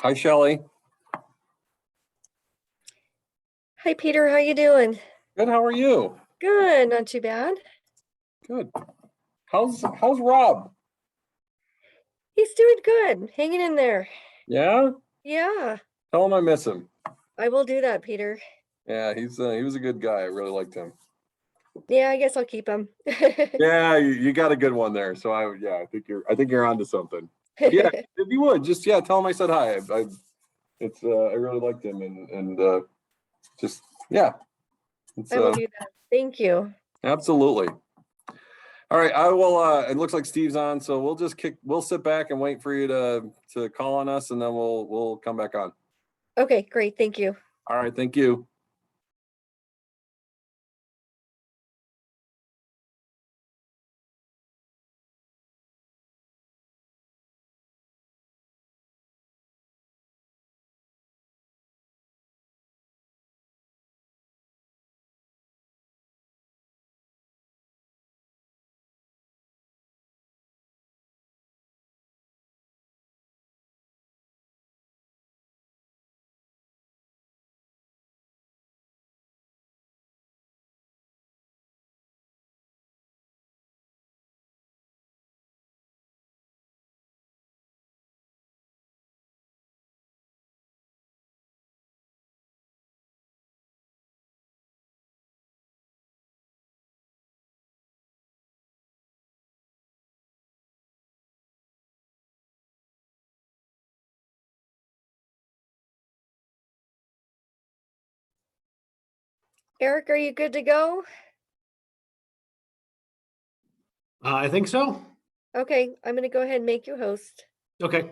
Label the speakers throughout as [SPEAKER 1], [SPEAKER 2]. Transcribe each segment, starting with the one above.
[SPEAKER 1] Hi, Shelley.
[SPEAKER 2] Hi, Peter. How you doing?
[SPEAKER 1] Good. How are you?
[SPEAKER 2] Good. Not too bad.
[SPEAKER 1] Good. How's Rob?
[SPEAKER 2] He's doing good. Hanging in there.
[SPEAKER 1] Yeah?
[SPEAKER 2] Yeah,
[SPEAKER 1] Tell him I miss him.
[SPEAKER 2] I will do that, Peter.
[SPEAKER 1] Yeah, he was a good guy. I really liked him.
[SPEAKER 2] Yeah, I guess I'll keep him.
[SPEAKER 1] Yeah, you got a good one there. So I think you're onto something. But yeah, if you would just tell him I said hi. I really liked him and just yeah.
[SPEAKER 2] I will do that. Thank you.
[SPEAKER 1] Absolutely. All right, I will. It looks like Steve's on, so we'll sit back and wait for you to call on us, and then we'll come back on.
[SPEAKER 2] Okay, great. Thank you.
[SPEAKER 1] All right, thank you.
[SPEAKER 2] Eric, are you good to go?
[SPEAKER 3] I think so.
[SPEAKER 2] Okay, I'm going to go ahead and make you host.
[SPEAKER 3] Okay.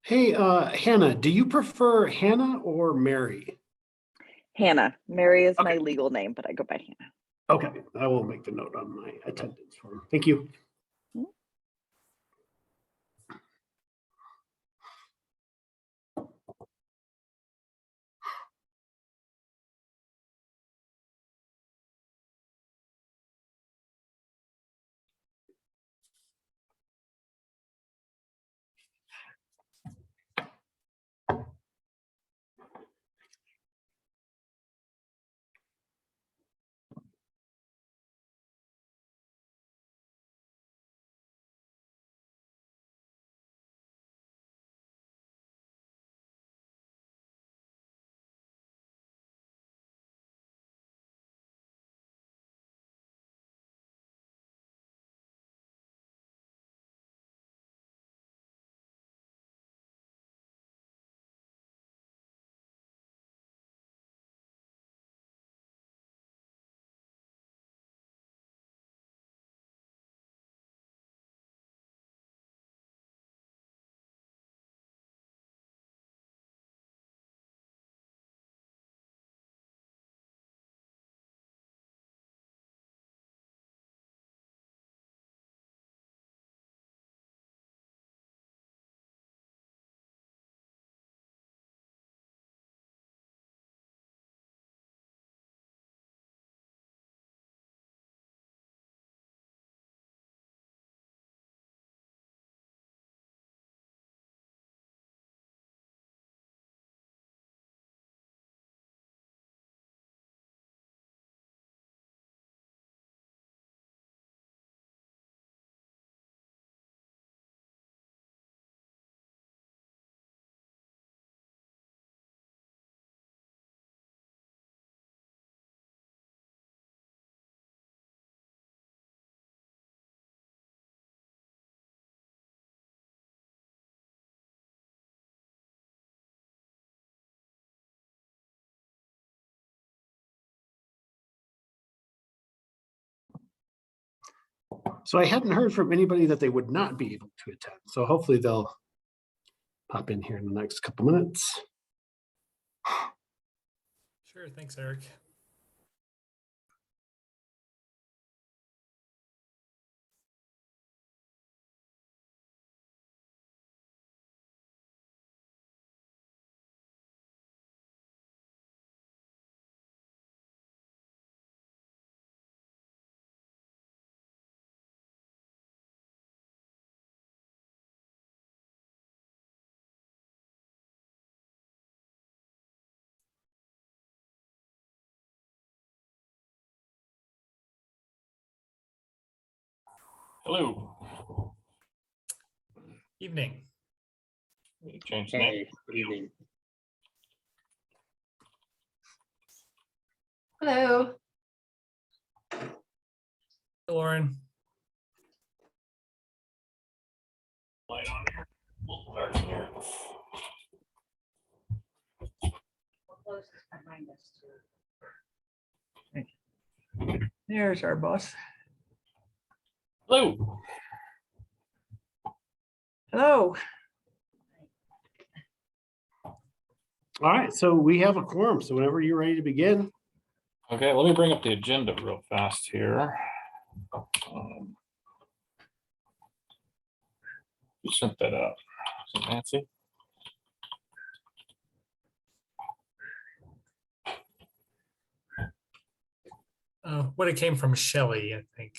[SPEAKER 3] Hey, Hannah, do you prefer Hannah or Mary?
[SPEAKER 4] Hannah. Mary is my
[SPEAKER 3] Okay.
[SPEAKER 4] legal name, but I go by Hannah.
[SPEAKER 3] Okay, I will make the note on my attendance form. Thank you. So I hadn't heard from anybody that they would not be able to attend. So hopefully they'll pop in here in the next couple minutes.
[SPEAKER 5] Sure, thanks, Eric. Hello.
[SPEAKER 6] Evening.
[SPEAKER 5] Change the name.
[SPEAKER 7] Hey, good evening.
[SPEAKER 2] Hello.
[SPEAKER 6] Hey, Lauren.
[SPEAKER 5] Light on here. Little dark in here.
[SPEAKER 4] There's our boss.
[SPEAKER 5] Hello.
[SPEAKER 4] Hello.
[SPEAKER 3] All right, so we have a quorum. So whenever you're ready to begin.
[SPEAKER 5] Okay, let me bring up the agenda real fast here. Who sent that out? Is it Nancy?
[SPEAKER 6] What it came from Shelley, I think.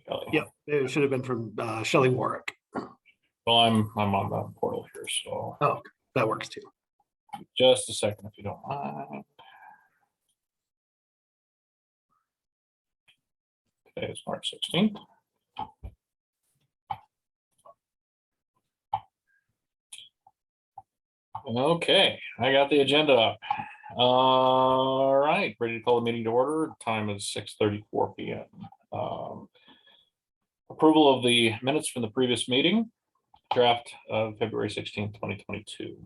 [SPEAKER 5] Kelly.
[SPEAKER 3] Yep, it should have been from Shelley Warwick.
[SPEAKER 5] Well, I'm on the portal here, so
[SPEAKER 3] Oh, that works too.
[SPEAKER 5] just a second if you don't mind. Today is March 16th. Okay, I got the agenda up. All right, ready to call the meeting to order. Time is 6:34 p.m. Approval of the minutes from the previous meeting, draft of February 16th, 2022.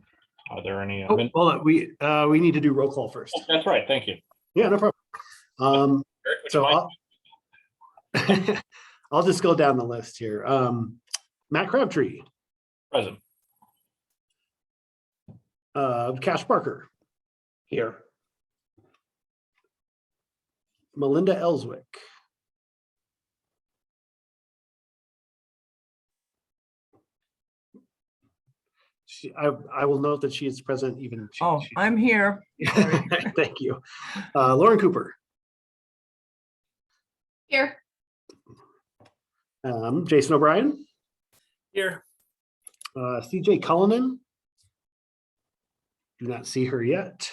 [SPEAKER 5] Are there any?
[SPEAKER 3] Oh, hold on. We need to do roll call first.
[SPEAKER 5] Oh, that's right, thank you.
[SPEAKER 3] Yeah, no problem.
[SPEAKER 5] Eric, would you
[SPEAKER 3] So
[SPEAKER 5] mind?
[SPEAKER 3] I'll just go down the list here. Matt Crabtree,
[SPEAKER 5] Present.
[SPEAKER 3] Cash Parker,
[SPEAKER 7] Here.
[SPEAKER 3] Melinda Ellswick, I will note that she is present even.
[SPEAKER 4] Oh, I'm here.
[SPEAKER 3] Thank you. Lauren Cooper,
[SPEAKER 2] Here.
[SPEAKER 3] Jason O'Brien,
[SPEAKER 6] Here.
[SPEAKER 3] CJ Cullinan. Do not see her yet.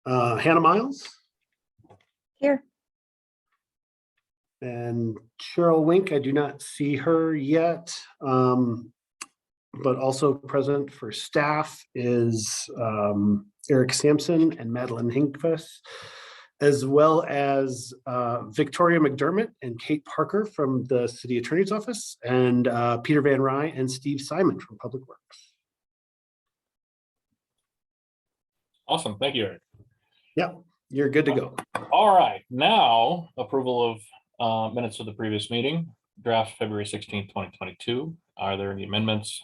[SPEAKER 3] Hannah Miles
[SPEAKER 2] Here.
[SPEAKER 3] and Cheryl Wink. I do not see her yet. But also present for staff is Eric Sampson and Madeline Hinkfuss, as well as Victoria McDermott and Kate Parker from the City Attorney's Office, and Peter Van Rye and Steve Simon from Public Works.
[SPEAKER 5] Awesome, thank you, Eric.
[SPEAKER 3] Yep, you're good to go.
[SPEAKER 5] All right, now approval of minutes of the previous meeting, draft February 16th, 2022. Are there any amendments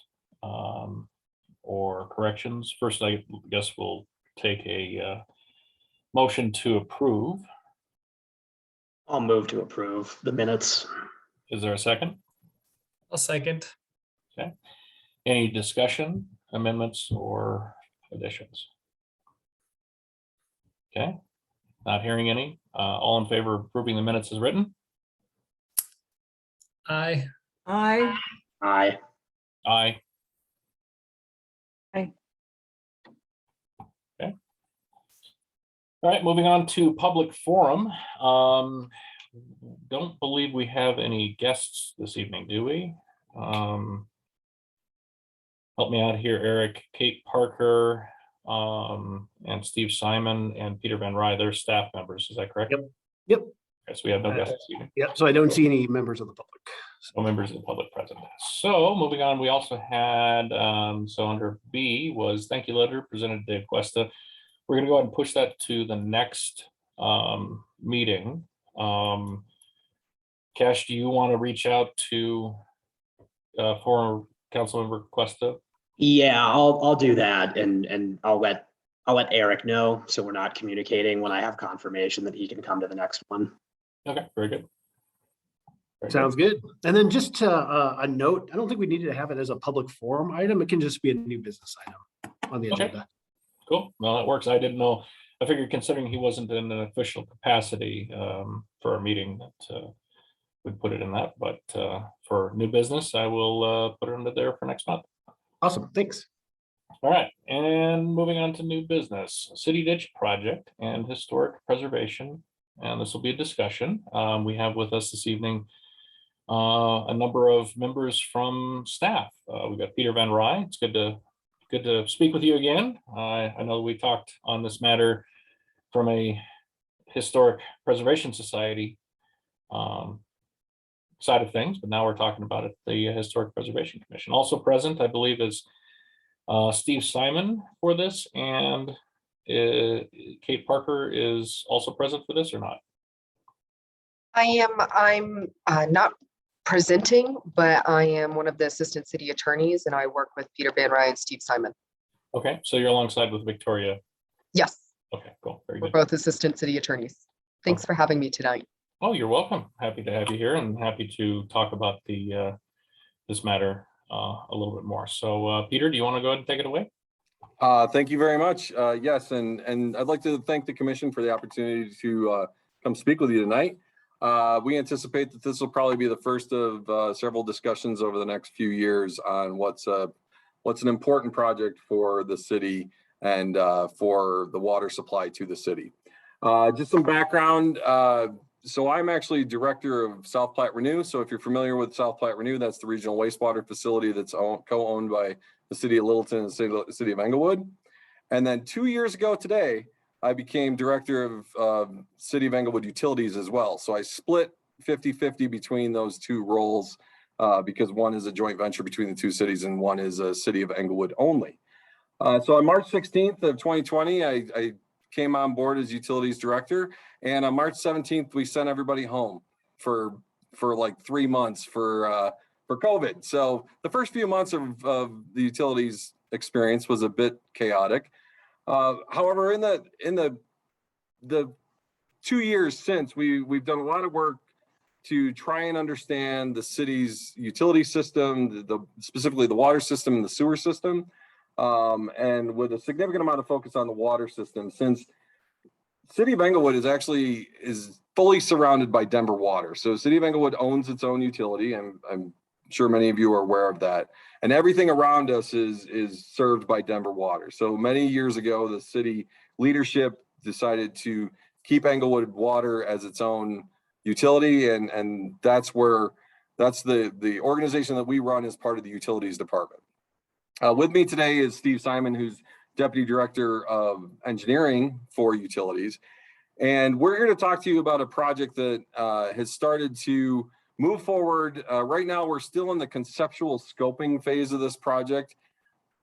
[SPEAKER 5] or corrections? First, I guess we'll take a motion to approve.
[SPEAKER 7] I'll move to approve the minutes.
[SPEAKER 5] Is there a second?
[SPEAKER 6] I'll second.
[SPEAKER 5] Any discussion, amendments, or additions? Okay, not hearing any. All in favor of approving the minutes as written?
[SPEAKER 6] Aye.
[SPEAKER 4] Aye.
[SPEAKER 7] Aye.
[SPEAKER 5] Aye.
[SPEAKER 4] Aye.
[SPEAKER 5] Okay. All right, moving on to public forum. Don't believe we have any guests this evening, do we? Help me out here, Eric. Kate Parker, and Steve Simon and Peter Van Rye, they're staff members, is that correct?
[SPEAKER 3] Yep.
[SPEAKER 5] Okay, so we have no guests this evening.
[SPEAKER 3] Yep, so I don't see any members of the public.
[SPEAKER 5] No members of the public present. So moving on, we also had, so under B was thank you letter presented to Dave Cuesta. We're gonna go ahead and push that to the next meeting. Cash, do you want to reach out to former Councilmember Cuesta?
[SPEAKER 7] Yeah, I'll do that, and I'll let Eric know, so we're not communicating when I have confirmation that he can come to the next one.
[SPEAKER 5] Okay, very good. Very
[SPEAKER 3] Sounds good. And then just a note, I don't think we need to have it as a public forum item. It can just be a new business item on the
[SPEAKER 5] Okay.
[SPEAKER 3] agenda.
[SPEAKER 5] Cool. No, that works. I didn't know. I figured considering he wasn't in an official capacity for a meeting that we'd put it in that, but for new business, I will put it under there for next month.
[SPEAKER 3] Awesome, thanks.
[SPEAKER 5] All right, and moving on to new business, city ditch project and historic preservation. And this will be a discussion. We have with us this evening a number of members from staff. We've got Peter Van Rye. It's good to speak with you again. I know we talked on this matter from a Historic Preservation Society side of things, but now we're talking about it, the Historic Preservation Commission. Also present, I believe, is Steve Simon for this, and Kate Parker is also present for this or not?
[SPEAKER 8] I'm not presenting, but I am one of the assistant city attorneys and I work with Peter Van Rye and Steve Simon.
[SPEAKER 5] Okay, so you're alongside with Victoria.
[SPEAKER 8] Yes,
[SPEAKER 5] Okay, cool, very
[SPEAKER 8] we're
[SPEAKER 5] good.
[SPEAKER 8] both assistant city attorneys. Thanks for having me tonight.
[SPEAKER 5] Oh, you're welcome. Happy to have you here and happy to talk about the this matter a little bit more. So Peter, do you want to go ahead and take it away?
[SPEAKER 1] Thank you very much. Yes, and I'd like to thank the commission for the opportunity to come speak with you tonight. We anticipate that this will probably be the first of several discussions over the next few years on what's an important project for the city and for the water supply to the city. Just some background. So I'm actually director of South Platte Renew. So if you're familiar with South Platte Renew, that's the regional wastewater facility that's co-owned by the city of Littleton and the city of Englewood. And then 2 years ago today, I became director of City of Englewood Utilities as well. So I split 50-50 between those two roles because one is a joint venture between the two cities and one is a City of Englewood only. So on March 16th of 2020, I came on board as Utilities Director. And on March 17th, we sent everybody home for like 3 months for COVID. So the first few months of the utilities experience was a bit chaotic. However, in the 2 years since, we've done a lot of work to try and understand the city's utility system, specifically the water system and the sewer system, and with a significant amount of focus on the water system, since City of Englewood is fully surrounded by Denver water. So City of Englewood owns its own utility, and I'm sure many of you are aware of that. And everything around us is served by Denver water. So many years ago, the city leadership decided to keep Englewood Water as its own utility, and that's the organization that we run as part of the utilities department. With me today is Steve Simon, who's Deputy Director of Engineering for Utilities. And we're here to talk to you about a project that has started to move forward. Right now, we're still in the conceptual scoping phase of this project.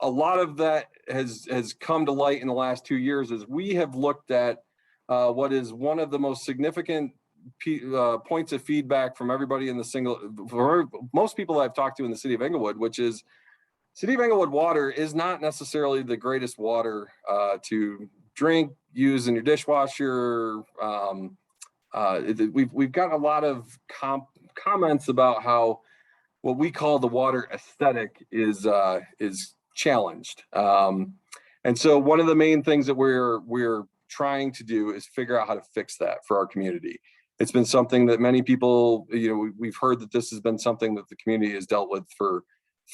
[SPEAKER 1] A lot of that has come to light in the last 2 years as we have looked at what is one of the most significant points of feedback from everybody in for most people I've talked to in the city of Englewood, which is City of Englewood water is not necessarily the greatest water to drink, use in your dishwasher. We've got a lot of comments about how what we call the water aesthetic is challenged. And so one of the main things that we're trying to do is figure out how to fix that for our community. It's been something that many people, we've heard that this has been something that the community has dealt with for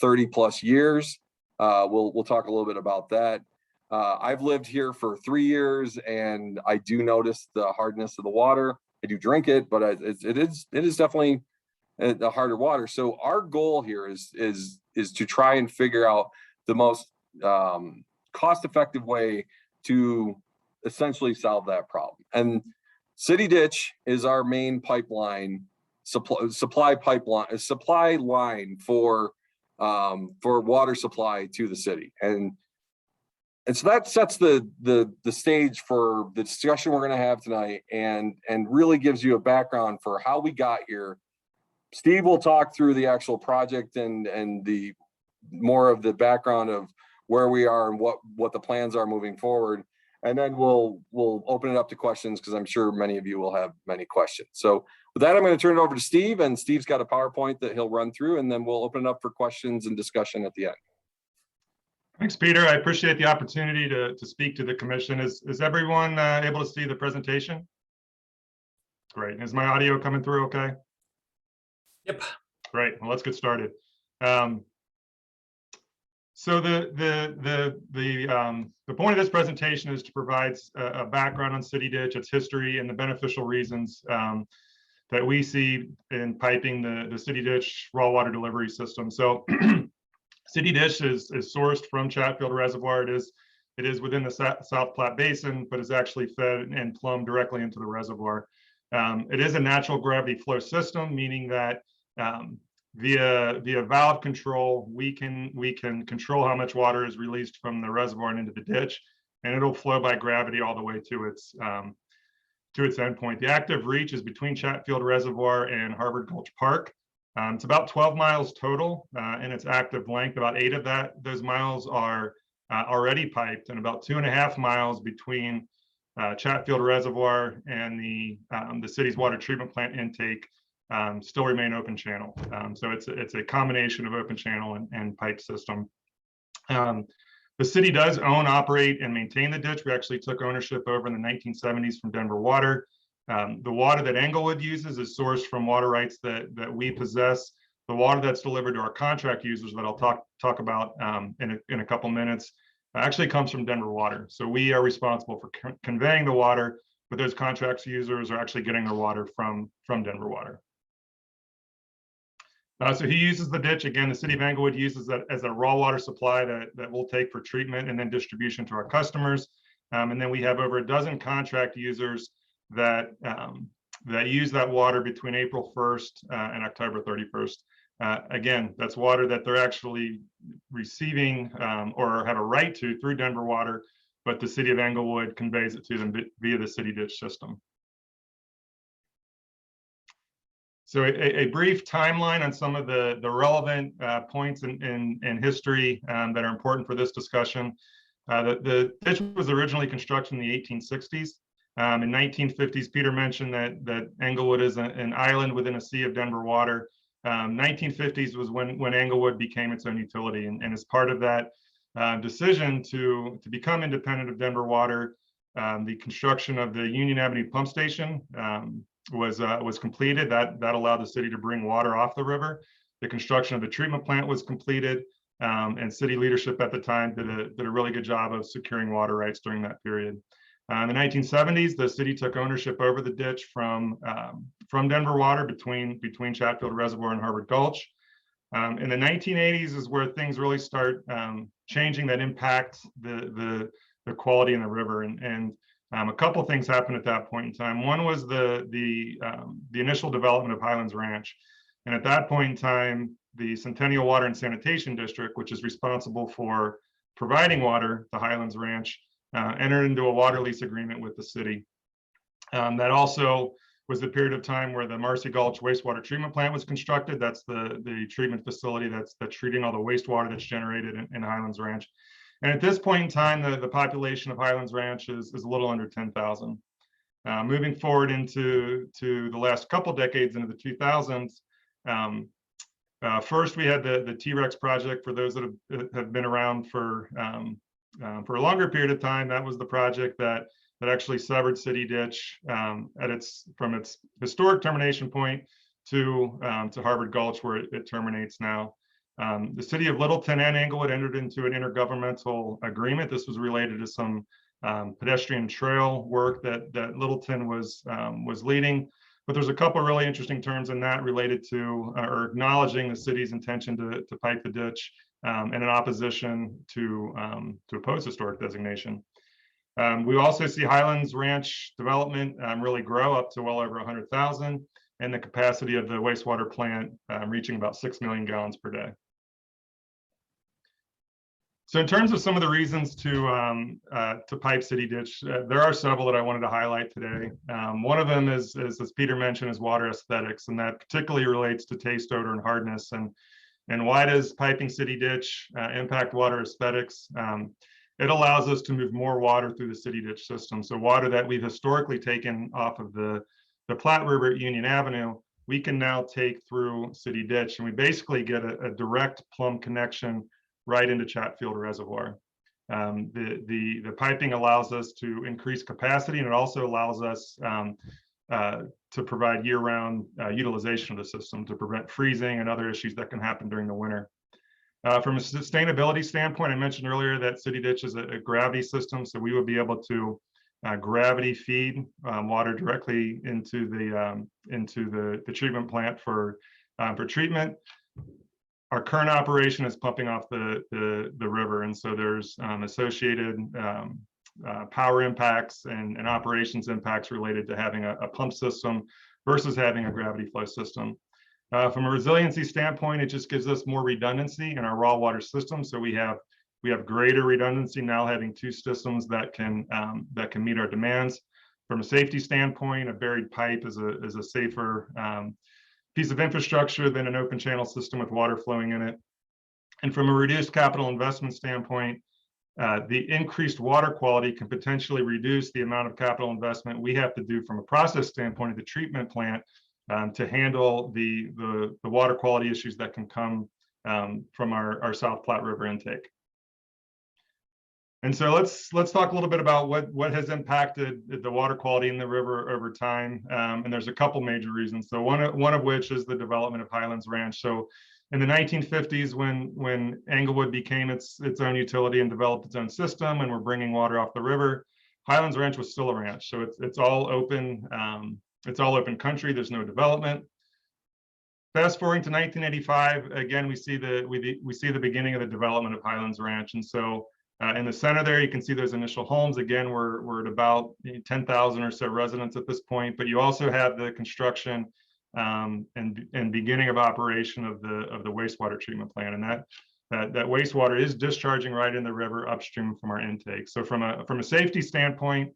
[SPEAKER 1] 30 plus years. We'll talk a little bit about that. I've lived here for 3 years and I do notice the hardness of the water. I do drink it, but it is definitely the harder water. So our goal here is to try and figure out the most cost-effective way to essentially solve that problem. And City Ditch is our main pipeline supply line for water supply to the city. And so that sets the stage for the discussion we're going to have tonight, and really gives you a background for how we got here. Steve will talk through the actual project and the more of the background of where we are and what the plans are moving forward. And then we'll open it up to questions, because I'm sure many of you will have many questions. So with that, I'm going to turn it over to Steve, and Steve's got a PowerPoint that he'll run through, and then we'll open it up for questions and discussion at the end.
[SPEAKER 9] Thanks, Peter. I appreciate the opportunity to speak to the commission. Is everyone able to see the presentation? Great. Is my audio coming through okay?
[SPEAKER 6] Yep.
[SPEAKER 9] Great. Well, let's get started. So the point of this presentation is to provide a background on City Ditch, its history, and the beneficial reasons that we see in piping the city ditch raw water delivery system. So city ditch is sourced from Chatfield Reservoir. It is within the South Platte Basin, but is actually fed and plumbed directly into the reservoir. It is a natural gravity flow system, meaning that via valve control, we can control how much water is released from the reservoir and into the ditch, and it'll flow by gravity all the way to its endpoint. The active reach is between Chatfield Reservoir and Harvard Gulch Park. It's about 12 miles total in its active length. About 8 of those miles are already piped, and about 2.5 miles between Chatfield Reservoir and the city's water treatment plant intake still remain open channel. So it's a combination of open channel and pipe system. The city does own, operate, and maintain the ditch. We actually took ownership over in the 1970s from Denver Water. The water that Englewood uses is sourced from water rights that we possess. The water that's delivered to our contract users that I'll talk about in a couple minutes actually comes from Denver Water. So we are responsible for conveying the water, but those contract users are actually getting their water from Denver Water. So he uses the ditch. Again, the city of Englewood uses that as a raw water supply that we'll take for treatment and then distribution to our customers. And then we have over a dozen contract users that use that water between April 1st and October 31st. Again, that's water that they're actually receiving or have a right to through Denver Water, but the city of Englewood conveys it to them via the city ditch system. So a brief timeline on some of the relevant points in history that are important for this discussion. The ditch was originally constructed in the 1860s. In 1950s, Peter mentioned that Englewood is an island within a sea of Denver Water. 1950s was when Englewood became its own utility, and as part of that decision to become independent of Denver Water, the construction of the Union Avenue pump station was completed. That allowed the city to bring water off the river. The construction of the treatment plant was completed, and city leadership at the time did a really good job of securing water rights during that period. In the 1970s, the city took ownership over the ditch from Denver Water between Chatfield Reservoir and Harvard Gulch. In the 1980s is where things really start changing that impact the quality in the river, and a couple of things happened at that point in time. One was the initial development of Highlands Ranch, and at that point in time, the Centennial Water and Sanitation District, which is responsible for providing water to Highlands Ranch, entered into a water lease agreement with the city. That also was the period of time where the Marcy Gulch wastewater treatment plant was constructed. That's the treatment facility that's treating all the wastewater that's generated in Highlands Ranch. And at this point in time, the population of Highlands Ranch is a little under 10,000. Moving forward into the last couple decades into the 2000s, first we had the T-Rex project. For those that have been around for a longer period of time, that was the project that actually severed City Ditch from its historic termination point to Harvard Gulch, where it terminates now. The city of Littleton and Englewood entered into an intergovernmental agreement. This was related to some pedestrian trail work that Littleton was leading. But there's a couple of really interesting terms in that related to or acknowledging the city's intention to pipe the ditch and in opposition to oppose historic designation. We also see Highlands Ranch development really grow up to well over 100,000, and the capacity of the wastewater plant reaching about 6 million gallons per day. So in terms of some of the reasons to pipe City Ditch, there are several that I wanted to highlight today. One of them is, as Peter mentioned, is water aesthetics, and that particularly relates to taste, odor, and hardness. And why does piping City Ditch impact water aesthetics? It allows us to move more water through the City Ditch system. So water that we've historically taken off of the Platte River at Union Avenue, we can now take through City Ditch, and we basically get a direct plumb connection right into Chatfield Reservoir. The piping allows us to increase capacity, and it also allows us to provide year-round utilization of the system to prevent freezing and other issues that can happen during the winter. From a sustainability standpoint, I mentioned earlier that City Ditch is a gravity system, so we would be able to gravity feed water directly into the treatment plant for treatment. Our current operation is pumping off the river, and so there's associated power impacts and operations impacts related to having a pump system versus having a gravity flow system. From a resiliency standpoint, it just gives us more redundancy in our raw water system. So we have greater redundancy now, having two systems that can meet our demands. From a safety standpoint, a buried pipe is a safer piece of infrastructure than an open channel system with water flowing in it. And from a reduced capital investment standpoint, the increased water quality can potentially reduce the amount of capital investment we have to do from a process standpoint of the treatment plant to handle the water quality issues that can come from our South Platte River intake. And so let's talk a little bit about what has impacted the water quality in the river over time. And there's a couple major reasons. So one of which is the development of Highlands Ranch. So in the 1950s, when Englewood became its own utility and developed its own system, and we're bringing water off the river, Highlands Ranch was still a ranch. So it's all open. It's all open country. There's no development. Fast forwarding to 1985, again we see the beginning of the development of Highlands Ranch, and so. In the center there, you can see those initial homes. Again, we're at about 10,000 or so residents at this point, but you also have the construction and beginning of operation of the wastewater treatment plant, and that wastewater is discharging right in the river upstream from our intake. So from a safety standpoint,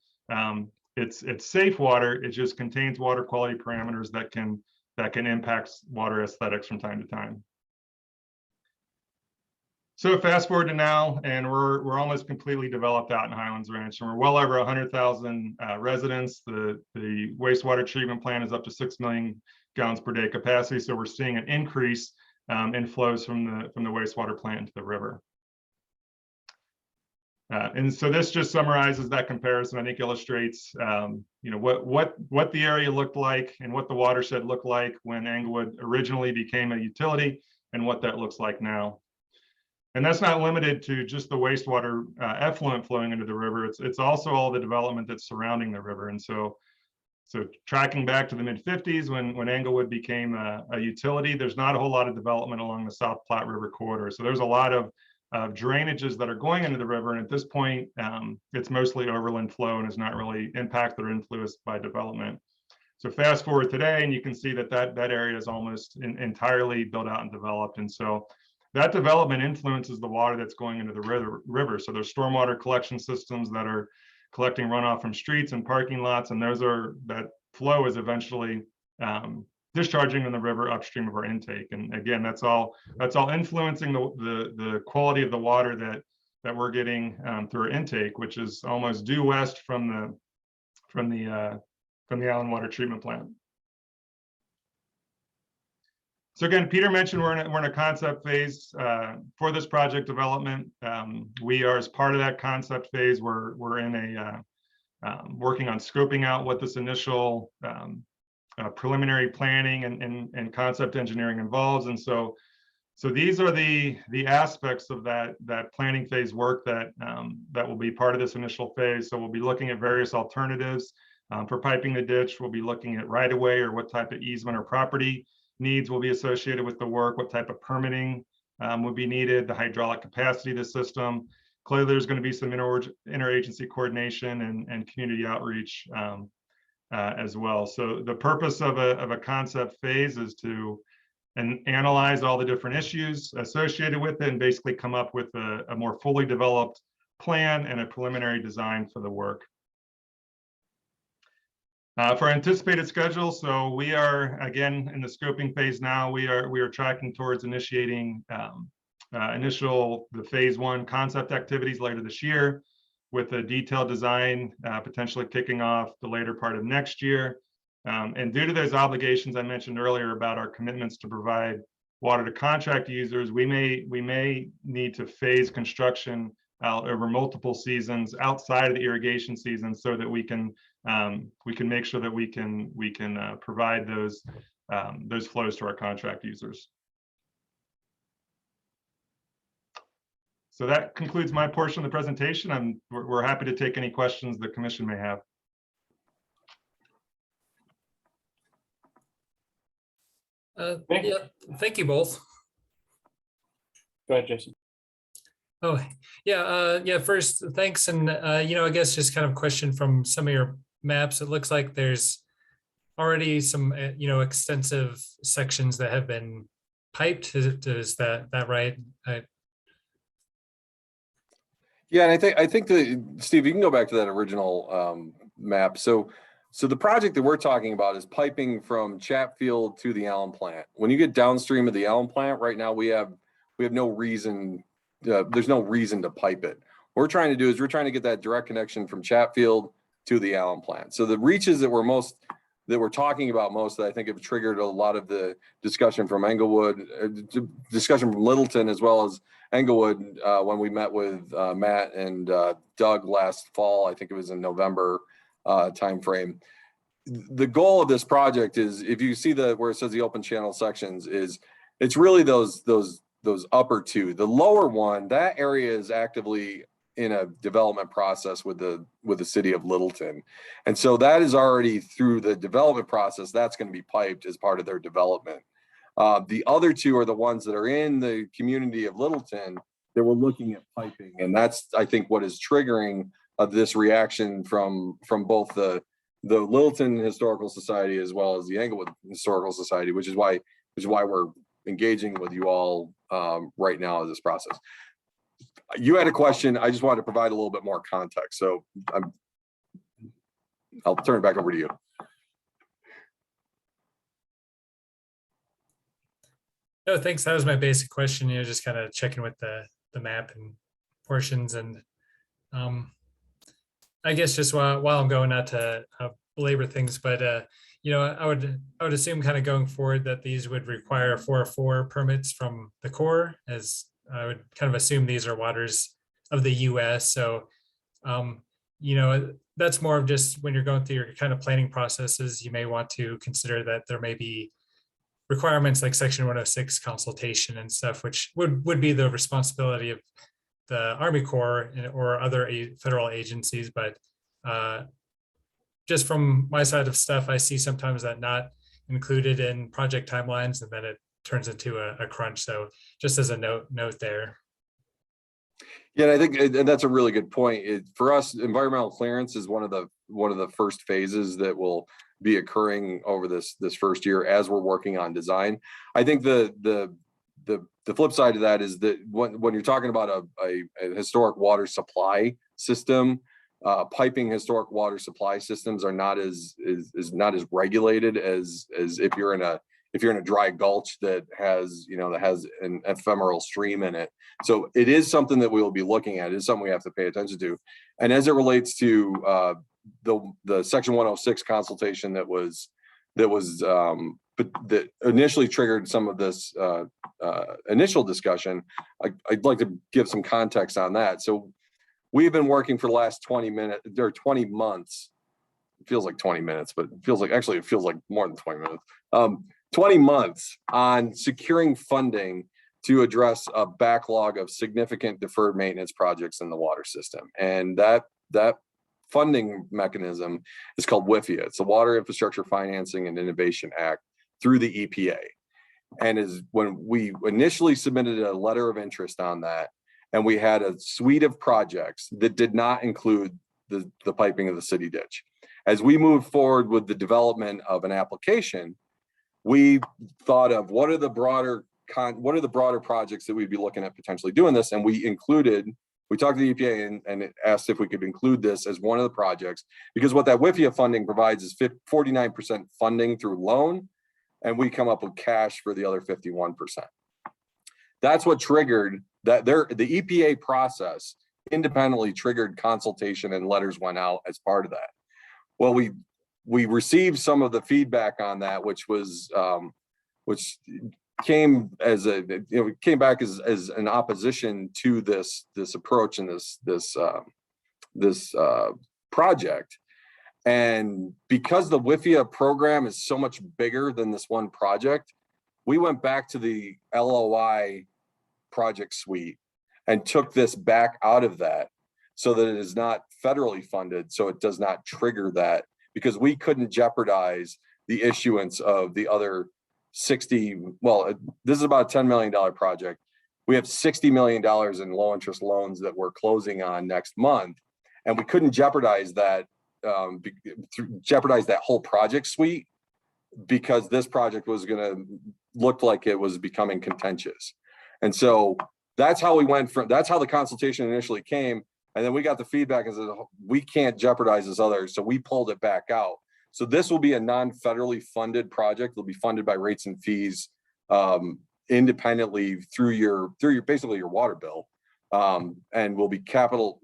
[SPEAKER 9] it's safe water. It just contains water quality parameters that can impact water aesthetics from time to time. So fast forward to now, and we're almost completely developed out in Highlands Ranch, and we're well over 100,000 residents. The wastewater treatment plant is up to 6 million gallons per day capacity, so we're seeing an increase in flows from the wastewater plant into the river. And so this just summarizes that comparison. I think illustrates what the area looked like and what the watershed looked like when Englewood originally became a utility, and what that looks like now. And that's not limited to just the wastewater effluent flowing into the river. It's also all the development that's surrounding the river. And so tracking back to the mid-50s when Englewood became a utility, there's not a whole lot of development along the South Platte River corridor. So there's a lot of drainages that are going into the river. And at this point, it's mostly overland flow and is not really impacted or influenced by development. So fast forward today, and you can see that area is almost entirely built out and developed. And so that development influences the water that's going into the river. So there's stormwater collection systems that are collecting runoff from streets and parking lots, and that flow is eventually discharging in the river upstream of our intake. And again, that's all influencing the quality of the water that we're getting through our intake, which is almost due west from the Allen Water Treatment Plant. So again, Peter mentioned we're in a concept phase for this project development. We are, as part of that concept phase, we're in working on scoping out what this initial preliminary planning and concept engineering involves. And so these are the aspects of that planning phase work that will be part of this initial phase. So we'll be looking at various alternatives for piping the ditch. We'll be looking at right-of-way or what type of easement or property needs will be associated with the work, what type of permitting would be needed, the hydraulic capacity of the system. Clearly, there's going to be some interagency coordination and community outreach as well. So the purpose of a concept phase is to analyze all the different issues associated with it and basically come up with a more fully developed plan and a preliminary design for the work. For anticipated schedule, so we are again in the scoping phase now. We are tracking towards initiating the phase 1 concept activities later this year, with a detailed design potentially kicking off the later part of next year. And due to those obligations I mentioned earlier about our commitments to provide water to contract users, we may need to phase construction out over multiple seasons outside of the irrigation season, so that we can make sure that we can provide those flows to our contract users. So that concludes my portion of the presentation. We're happy to take any questions the commission may have.
[SPEAKER 6] Yeah, thank you both.
[SPEAKER 5] Go ahead, Jason.
[SPEAKER 6] Oh, yeah, yeah, first, thanks. And, I guess just kind of question from some of your maps. It looks like there's already some, extensive sections that have been piped. Is that right?
[SPEAKER 1] Yeah, and I think that, Steve, you can go back to that original map. So the project that we're talking about is piping from Chatfield to the Allen plant. When you get downstream of the Allen plant, right now we have no reason, there's no reason to pipe it. What we're trying to do is we're trying to get that direct connection from Chatfield to the Allen plant. So the reaches that we're talking about most, that I think have triggered a lot of the discussion from Englewood, discussion from Littleton, as well as Englewood, when we met with Matt and Doug last fall. I think it was in November timeframe. The goal of this project is, if you see where it says the open channel sections, it's really those upper two. The lower one, that area is actively in a development process with the city of Littleton. And so that is already through the development process. That's going to be piped as part of their development. The other two are the ones that are in the community of Littleton that we're looking at piping. And that's, I think, what is triggering this reaction from both the Littleton Historical Society as well as the Englewood Historical Society, which is why we're engaging with you all right now in this process. You had a question. I just wanted to provide a little bit more context. So I'll turn it back over to you.
[SPEAKER 6] No, thanks. That was my basic question. Just kind of checking with the map and portions. And I guess just while I'm going, not to belabor things, but I would assume kind of going forward that these would require 404 permits from the Corps, as I would kind of assume these are waters of the US. So, that's more of just when you're going through your kind of planning processes, you may want to consider that there may be requirements like Section 106 consultation and stuff, which would be the responsibility of the Army Corps or other federal agencies. But just from my side of stuff, I see sometimes that not included in project timelines, and then it turns into a crunch. So just as a note there.
[SPEAKER 1] Yeah, I think that's a really good point. For us, environmental clearance is one of the first phases that will be occurring over this first year as we're working on design. I think the flip side of that is that when you're talking about a historic water supply system, piping historic water supply systems are not as regulated as if you're in a dry gulch that has an ephemeral stream in it. So it is something that we will be looking at. It is something we have to pay attention to. And as it relates to the Section 106 consultation that initially triggered some of this initial discussion, I'd like to give some context on that. So we've been working for the last 20 months. It feels like 20 minutes, but it feels like more than 20 minutes. 20 months on securing funding to address a backlog of significant deferred maintenance projects in the water system. And that funding mechanism is called WIFIA. It's the Water Infrastructure Financing and Innovation Act through the EPA. And is when we initially submitted a letter of interest on that, and we had a suite of projects that did not include the piping of the city ditch. As we moved forward with the development of an application, we thought of what are the broader projects that we'd be looking at potentially doing this, and we talked to the EPA and it asked if we could include this as one of the projects, because what that WIFIA funding provides is 49% funding through loan, and we come up with cash for the other 51%. That's what triggered that. The EPA process independently triggered consultation, and letters went out as part of that. Well, we received some of the feedback on that, which came back as an opposition to this approach and this project. And because the WIFIA program is so much bigger than this one project, we went back to the LOI project suite and took this back out of that so that it is not federally funded, so it does not trigger that, because we couldn't jeopardize the issuance of the other 60, well, this is about a $10 million project. We have $60 million in low interest loans that we're closing on next month. And we couldn't jeopardize that, jeopardize that whole project suite, because this project was gonna look like it was becoming contentious. And so that's how we went from, that's how the consultation initially came. And then we got the feedback and said, we can't jeopardize this other, so we pulled it back out. So this will be a non-federally funded project. It'll be funded by rates and fees independently through your basically your water bill, and will be capital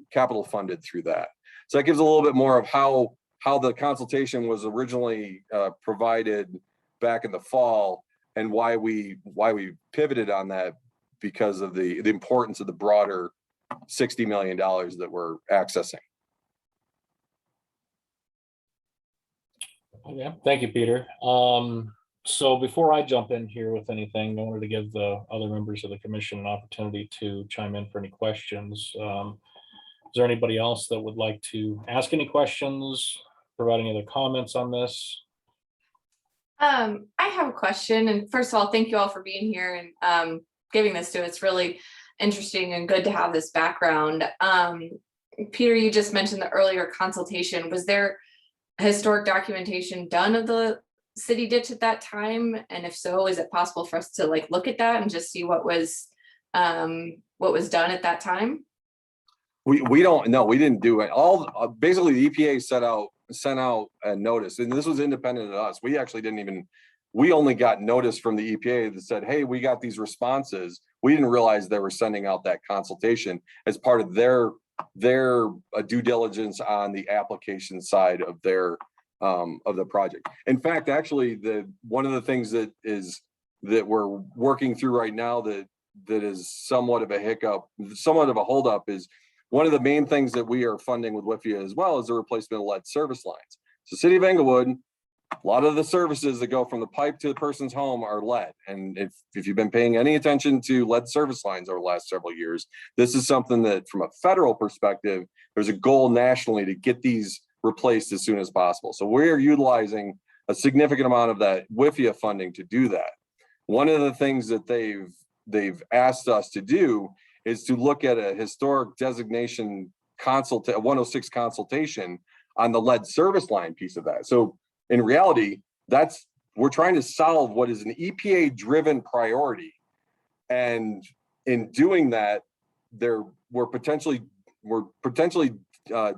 [SPEAKER 1] funded through that. So that gives a little bit more of how the consultation was originally provided back in the fall, and why we pivoted on that, because of the importance of the broader $60 million that we're accessing.
[SPEAKER 5] Yeah, thank you, Peter. So before I jump in here with anything, I wanted to give the other members of the commission an opportunity to chime in for any questions. Is there anybody else that would like to ask any questions, provide any other comments on this?
[SPEAKER 10] I have a question, and first of all, thank you all for being here and giving this to us. It's really interesting and good to have this background. Peter, you just mentioned the earlier consultation. Was there historic documentation done of the city ditch at that time? And if so, is it possible for us to like look at that and just see what was done at that time?
[SPEAKER 1] We don't know. We didn't do it. All basically the EPA sent out a notice, and this was independent of us. We actually didn't even, we only got notice from the EPA that said, hey, we got these responses. We didn't realize they were sending out that consultation as part of their due diligence on the application side of their of the project. In fact, actually, one of the things that we're working through right now that is somewhat of a hiccup, somewhat of a holdup, is one of the main things that we are funding with WIFIA as well is the replacement of lead service lines. So City of Englewood, a lot of the services that go from the pipe to the person's home are lead. And if you've been paying any attention to lead service lines over the last several years, this is something that from a federal perspective, there's a goal nationally to get these replaced as soon as possible. So we're utilizing a significant amount of that WIFIA funding to do that. One of the things that they've asked us to do is to look at a historic designation 106 consultation on the lead service line piece of that. So in reality, we're trying to solve what is an EPA driven priority. And in doing that, we're potentially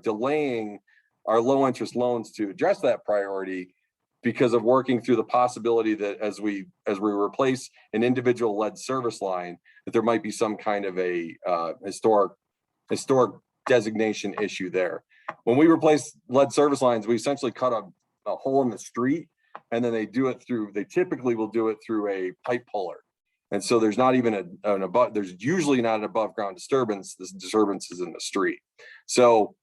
[SPEAKER 1] delaying our low interest loans to address that priority, because of working through the possibility that as we replace an individual lead service line, that there might be some kind of a historic designation issue there. When we replace lead service lines, we essentially cut a hole in the street, and then they typically will do it through a pipe puller. And so there's not even there's usually not an above ground disturbance. This disturbance is in the street. So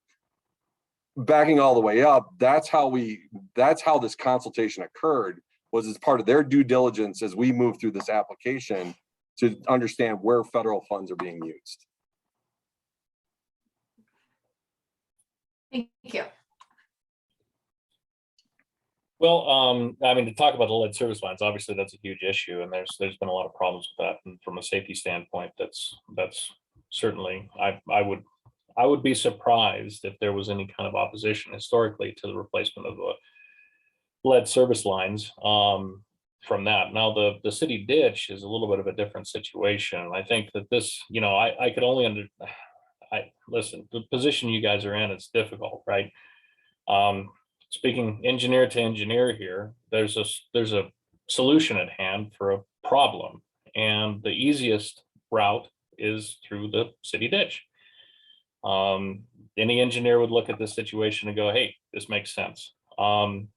[SPEAKER 1] backing all the way up, that's how this consultation occurred, was as part of their due diligence as we move through this application to understand where federal funds are being used.
[SPEAKER 10] Thank you.
[SPEAKER 5] Well, I mean, to talk about the lead service lines, obviously that's a huge issue, and there's been a lot of problems with that. And from a safety standpoint, that's certainly, I would be surprised if there was any kind of opposition historically to the replacement of the lead service lines from that. Now, the city ditch is a little bit of a different situation. I think that this, I could only listen, the position you guys are in, it's difficult, right? Speaking engineer to engineer here, there's a solution at hand for a problem, and the easiest route is through the city ditch. Any engineer would look at this situation and go, hey, this makes sense. In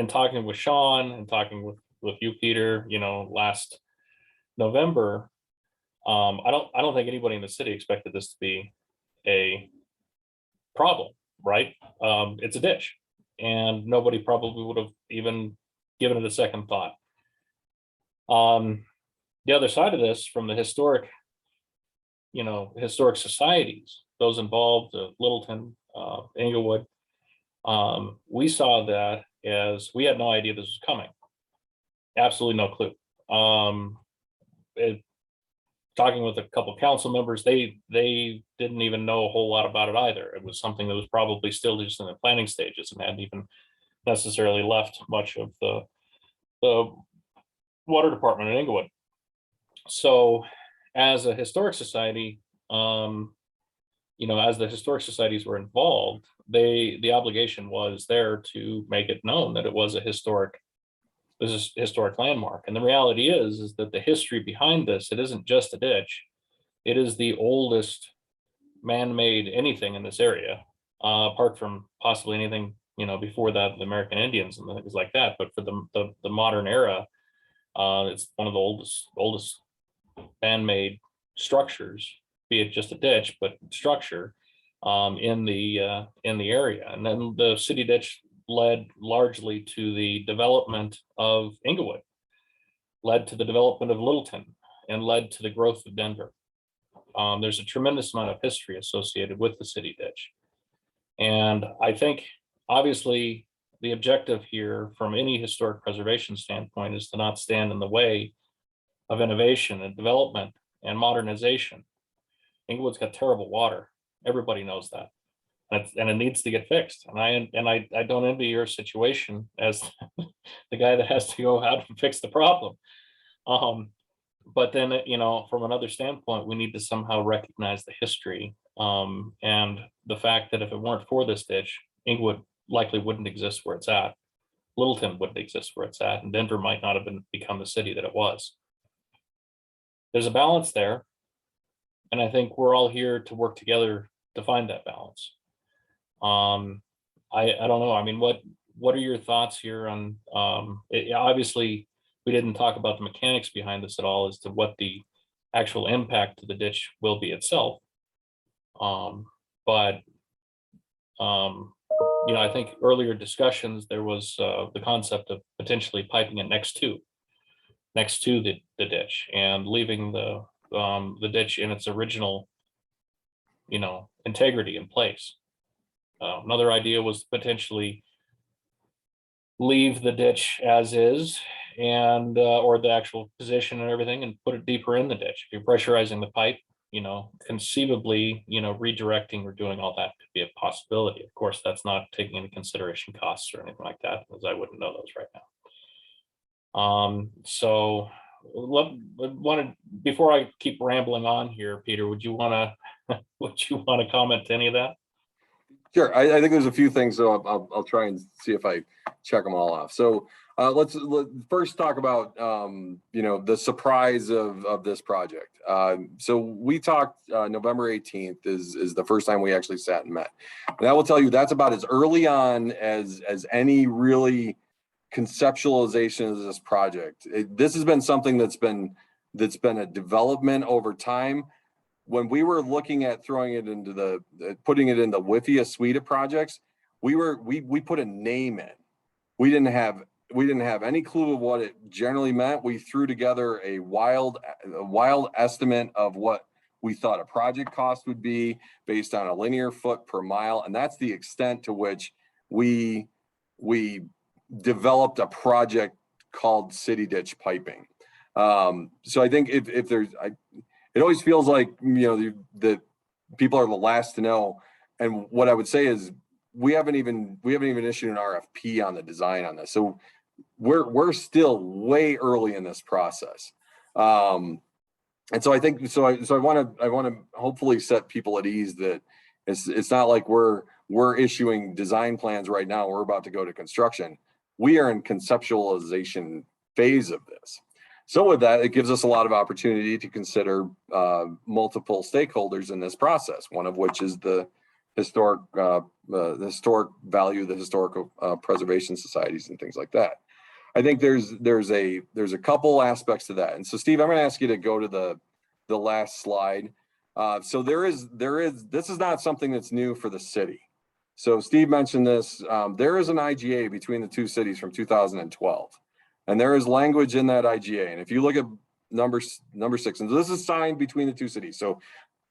[SPEAKER 5] talking with Sean and talking with you, Peter, last November, I don't think anybody in the city expected this to be a problem, right? It's a ditch, and nobody probably would have even given it a second thought. The other side of this, from the historic historic societies, those involved, Littleton, Englewood, we saw that as we had no idea this was coming. Absolutely no clue. Talking with a couple of council members, they didn't even know a whole lot about it either. It was something that was probably still just in the planning stages and hadn't even necessarily left much of the water department in Englewood. So as a historic society, as the historic societies were involved, the obligation was there to make it known that it was a historic landmark. And the reality is that the history behind this, it isn't just a ditch. It is the oldest man-made anything in this area, apart from possibly anything, before that, the American Indians and things like that. But for the modern era, it's one of the oldest man-made structures, be it just a ditch, but structure in the area. And then the city ditch led largely to the development of Englewood, led to the development of Littleton, and led to the growth of Denver. There's a tremendous amount of history associated with the city ditch. And I think, obviously, the objective here from any historic preservation standpoint is to not stand in the way of innovation and development and modernization. Englewood's got terrible water. Everybody knows that. And it needs to get fixed. And I don't envy your situation as the guy that has to go out and fix the problem. But then, from another standpoint, we need to somehow recognize the history and the fact that if it weren't for this ditch, Englewood likely wouldn't exist where it's at. Littleton wouldn't exist where it's at, and Denver might not have become the city that it was. There's a balance there, and I think we're all here to work together to find that balance. I don't know. I mean, what are your thoughts here on? Obviously, we didn't talk about the mechanics behind this at all as to what the actual impact to the ditch will be itself. But I think earlier discussions there was the concept of potentially piping it next to the ditch and leaving the ditch in its original integrity in place. Another idea was to potentially leave the ditch as is and or the actual position and everything and put it deeper in the ditch. If you're pressurizing the pipe, conceivably, redirecting or doing all that could be a possibility. Of course, that's not taking into consideration costs or anything like that, because I wouldn't know those right now. So before I keep rambling on here, Peter, would you want to comment to any of that?
[SPEAKER 1] Sure. I think there's a few things, so I'll try and see if I check them all off. So let's first talk about the surprise of this project. So we talked November 18th is the first time we actually sat and met. And I will tell you that's about as early on as any really conceptualization of this project. This has been something that's been a development over time. When we were looking at throwing it into putting it in the WIFIA suite of projects, we put a name in. We didn't have any clue of what it generally meant. We threw together a wild estimate of what we thought a project cost would be based on a linear foot per mile, and that's the extent to which we developed a project called City Ditch Piping. So I think if there's, it always feels like that people are the last to know. And what I would say is we haven't even issued an RFP on the design on this, so we're still way early in this process. And so I think I want to hopefully set people at ease that it's not like we're issuing design plans right now. We're about to go to construction. We are in conceptualization phase of this. So with that, it gives us a lot of opportunity to consider multiple stakeholders in this process, one of which is the historic value, the historical preservation societies and things like that. I think there's a couple aspects to that. And so Steve, I'm going to ask you to go to the last slide. So this is not something that's new for the city. So Steve mentioned this, there is an IGA between the two cities from 2012. And there is language in that IGA. And if you look at number 6, and this is signed between the two cities. So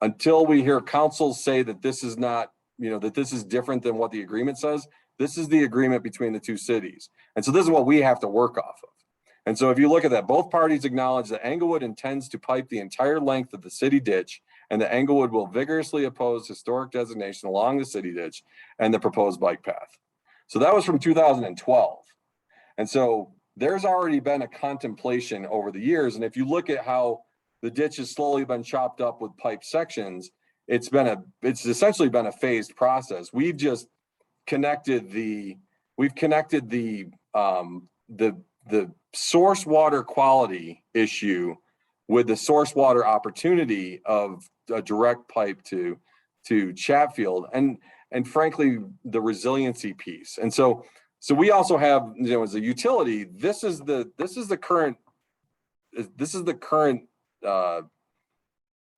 [SPEAKER 1] until we hear counsel say that this is not, that this is different than what the agreement says, this is the agreement between the two cities. And so this is what we have to work off of. And so if you look at that, both parties acknowledge that Englewood intends to pipe the entire length of the city ditch, and that Englewood will vigorously oppose historic designation along the city ditch and the proposed bike path. So that was from 2012. And so there's already been a contemplation over the years. And if you look at how the ditch has slowly been chopped up with pipe sections, it's essentially been a phased process. We've just connected the source water quality issue with the source water opportunity of a direct pipe to Chatfield, and frankly the resiliency piece. And so we also have, as a utility, this is the current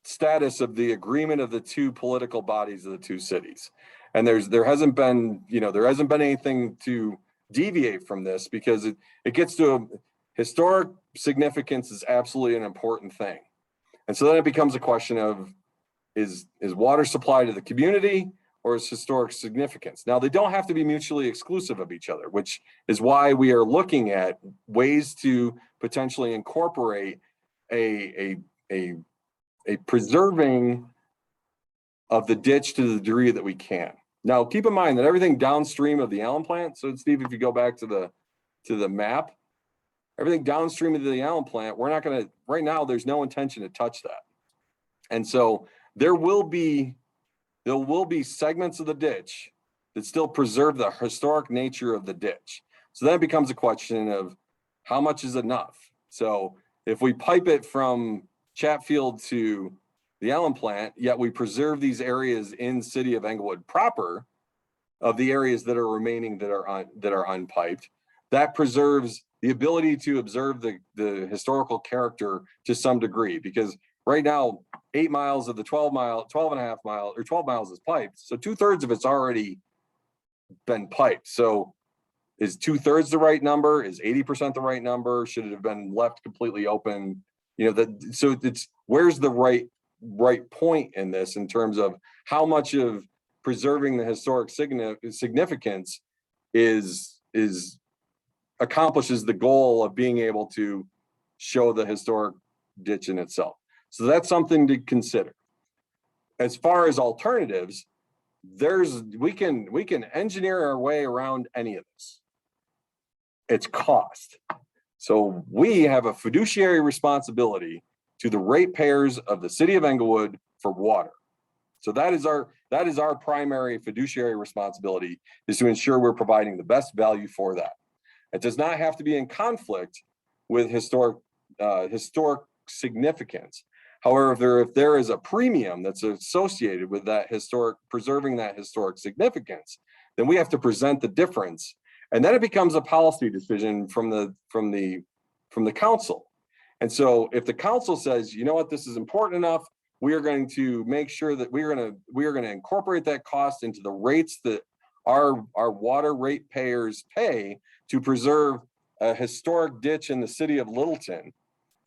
[SPEAKER 1] status of the agreement of the two political bodies of the two cities. And there hasn't been anything to deviate from this, because it gets to historic significance is absolutely an important thing. And so then it becomes a question of, is water supply to the community, or is historic significance? Now, they don't have to be mutually exclusive of each other, which is why we are looking at ways to potentially incorporate a preserving of the ditch to the degree that we can. Now, keep in mind that everything downstream of the Allen plant, so Steve, if you go back to the map, everything downstream of the Allen plant, we're not going to, right now, there's no intention to touch that. And so there will be segments of the ditch that still preserve the historic nature of the ditch. So then it becomes a question of how much is enough. So if we pipe it from Chatfield to the Allen plant, yet we preserve these areas in city of Englewood proper, of the areas that are remaining that are unpiped, that preserves the ability to observe the historical character to some degree, because right now 8 miles of the 12 and a half mile or 12 miles is piped. So 2/3 of it's already been piped. So is 2/3 the right number? Is 80% the right number? Should it have been left completely open? So it's, where's the right point in this, in terms of how much of preserving the historic significance is accomplishes the goal of being able to show the historic ditch in itself. So that's something to consider. As far as alternatives, we can engineer our way around any of this. It's cost. So we have a fiduciary responsibility to the ratepayers of the city of Englewood for water. So that is our primary fiduciary responsibility, is to ensure we're providing the best value for that. It does not have to be in conflict with historic significance. However, if there is a premium that's associated with that preserving that historic significance, then we have to present the difference. And then it becomes a policy decision from the council. And so if the council says, you know what, this is important enough, we are going to make sure that we are going to incorporate that cost into the rates that our water rate payers pay to preserve a historic ditch in the city of Littleton.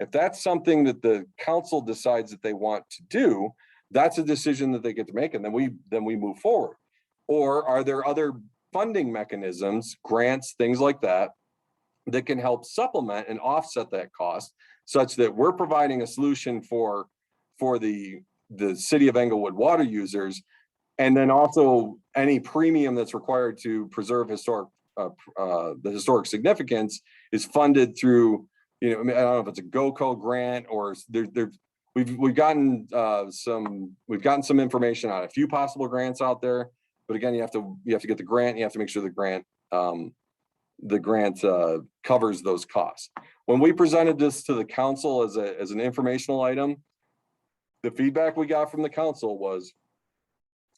[SPEAKER 1] If that's something that the council decides that they want to do, that's a decision that they get to make, and then we move forward. Or are there other funding mechanisms, grants, things like that, that can help supplement and offset that cost, such that we're providing a solution for the city of Englewood water users, and then also any premium that's required to preserve the historic significance is funded through, I don't know if it's a GOCO grant, or we've gotten some information on a few possible grants out there, but again, you have to get the grant. You have to make sure the grant covers those costs. When we presented this to the council as an informational item, the feedback we got from the council was,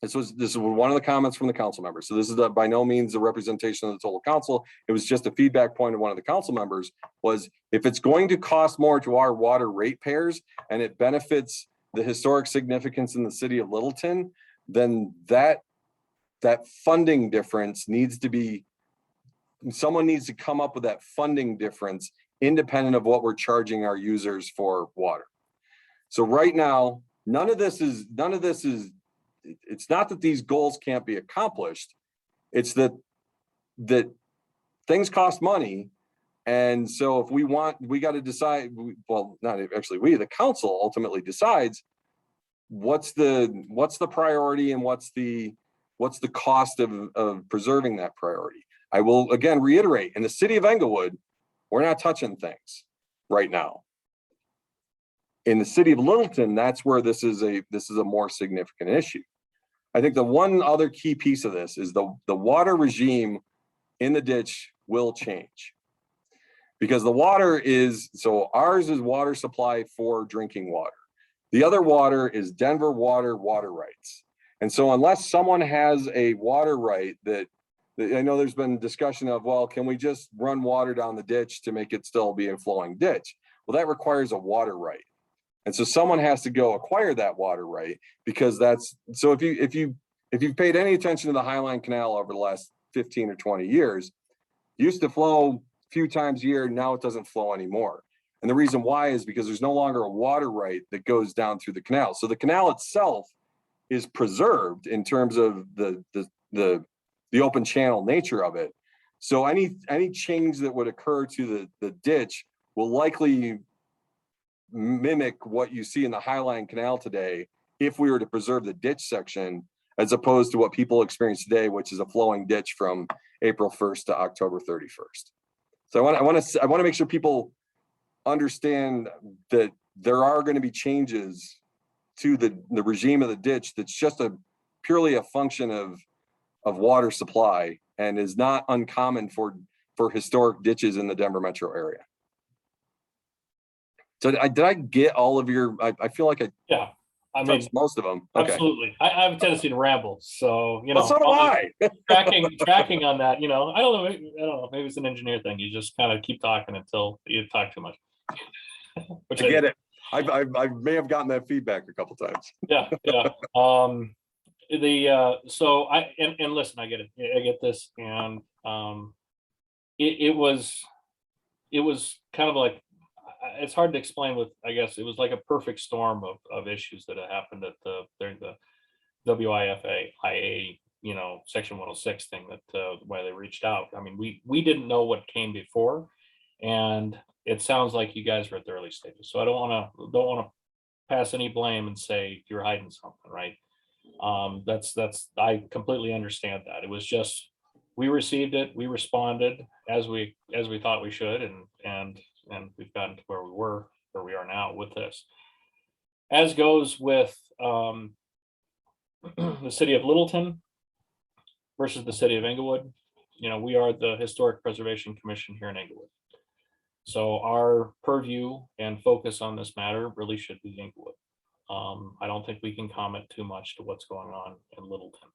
[SPEAKER 1] this was one of the comments from the council members. So this is by no means a representation of the total council. It was just a feedback point of one of the council members, was if it's going to cost more to our water ratepayers and it benefits the historic significance in the city of Littleton, then that funding difference needs to be, someone needs to come up with that funding difference independent of what we're charging our users for water. So right now, none of this is, it's not that these goals can't be accomplished. It's that things cost money. And so if we got to decide, well, not actually we, the council ultimately decides what's the priority and what's the cost of preserving that priority. I will again reiterate, in the city of Englewood, we're not touching things right now. In the city of Littleton, that's where this is a more significant issue. I think the one other key piece of this is the water regime in the ditch will change. Because the water is, so ours is water supply for drinking water. The other water is Denver water rights. And so unless someone has a water right that I know there's been discussion of, well, can we just run water down the ditch to make it still be a flowing ditch? Well, that requires a water right. And so someone has to go acquire that water right, because that's, so if you've paid any attention to the Highline Canal over the last 15 or 20 years, it used to flow a few times a year, now it doesn't flow anymore. And the reason why is because there's no longer a water right that goes down through the canal. So the canal itself is preserved in terms of the open channel nature of it. So any change that would occur to the ditch will likely mimic what you see in the Highline Canal today if we were to preserve the ditch section, as opposed to what people experience today, which is a flowing ditch from April 1st to October 31st. So I want to make sure people understand that there are going to be changes to the regime of the ditch that's just purely a function of water supply and is not uncommon for historic ditches in the Denver metro area. So did I get all of your, I feel like I mean, most of them. Okay.
[SPEAKER 5] Absolutely. I have a tendency to ramble. So, you know,
[SPEAKER 1] well, so do I.
[SPEAKER 5] tracking on that, you know, I don't know, maybe it's an engineer thing. You just kind of keep talking until you talk too much.
[SPEAKER 1] Which I get it. I may have gotten that feedback a couple times.
[SPEAKER 5] Yeah. So and listen, I get it. I get this. And it was kind of like, it's hard to explain with, I guess it was like a perfect storm of issues that had happened during the WIFA, IA, you know, section 106 thing that why they reached out. I mean, we didn't know what came before, and it sounds like you guys were at the early stages. So I don't want to pass any blame and say you're hiding something, right? I completely understand that. It was just, we received it, we responded as we thought we should, and we've gotten to where we are now with this. As goes with the city of Littleton versus the city of Englewood, you know, we are the Historic Preservation Commission here in Englewood. So our purview and focus on this matter really should be Englewood. I don't think we can comment too much to what's going on in Littleton.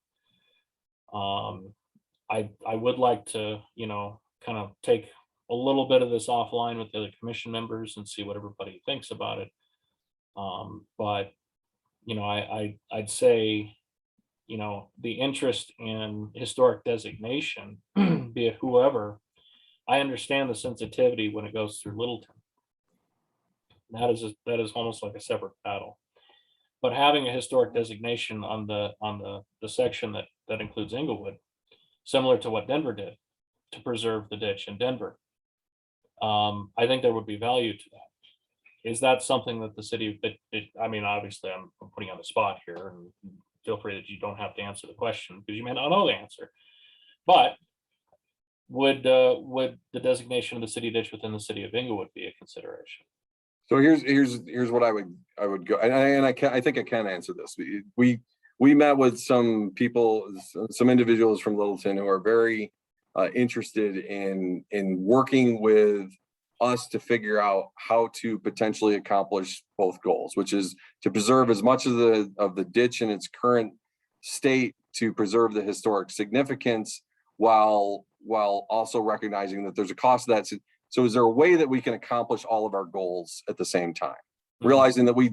[SPEAKER 5] I would like to, you know, kind of take a little bit of this offline with the other commission members and see what everybody thinks about it. But, you know, I'd say, you know, the interest in historic designation, be it whoever, I understand the sensitivity when it goes through Littleton. That is almost like a separate battle. But having a historic designation on the section that includes Englewood, similar to what Denver did to preserve the ditch in Denver, I think there would be value to that. Is that something that the city, I mean, obviously I'm putting you on the spot here, and feel free that you don't have to answer the question because you may not know the answer, but would the designation of the city ditch within the city of Englewood be a consideration?
[SPEAKER 1] So here's what I would go, and I think I can answer this. We met with some people, some individuals from Littleton who are very interested in working with us to figure out how to potentially accomplish both goals, which is to preserve as much of the ditch in its current state, to preserve the historic significance, while also recognizing that there's a cost to that. So is there a way that we can accomplish all of our goals at the same time, realizing that we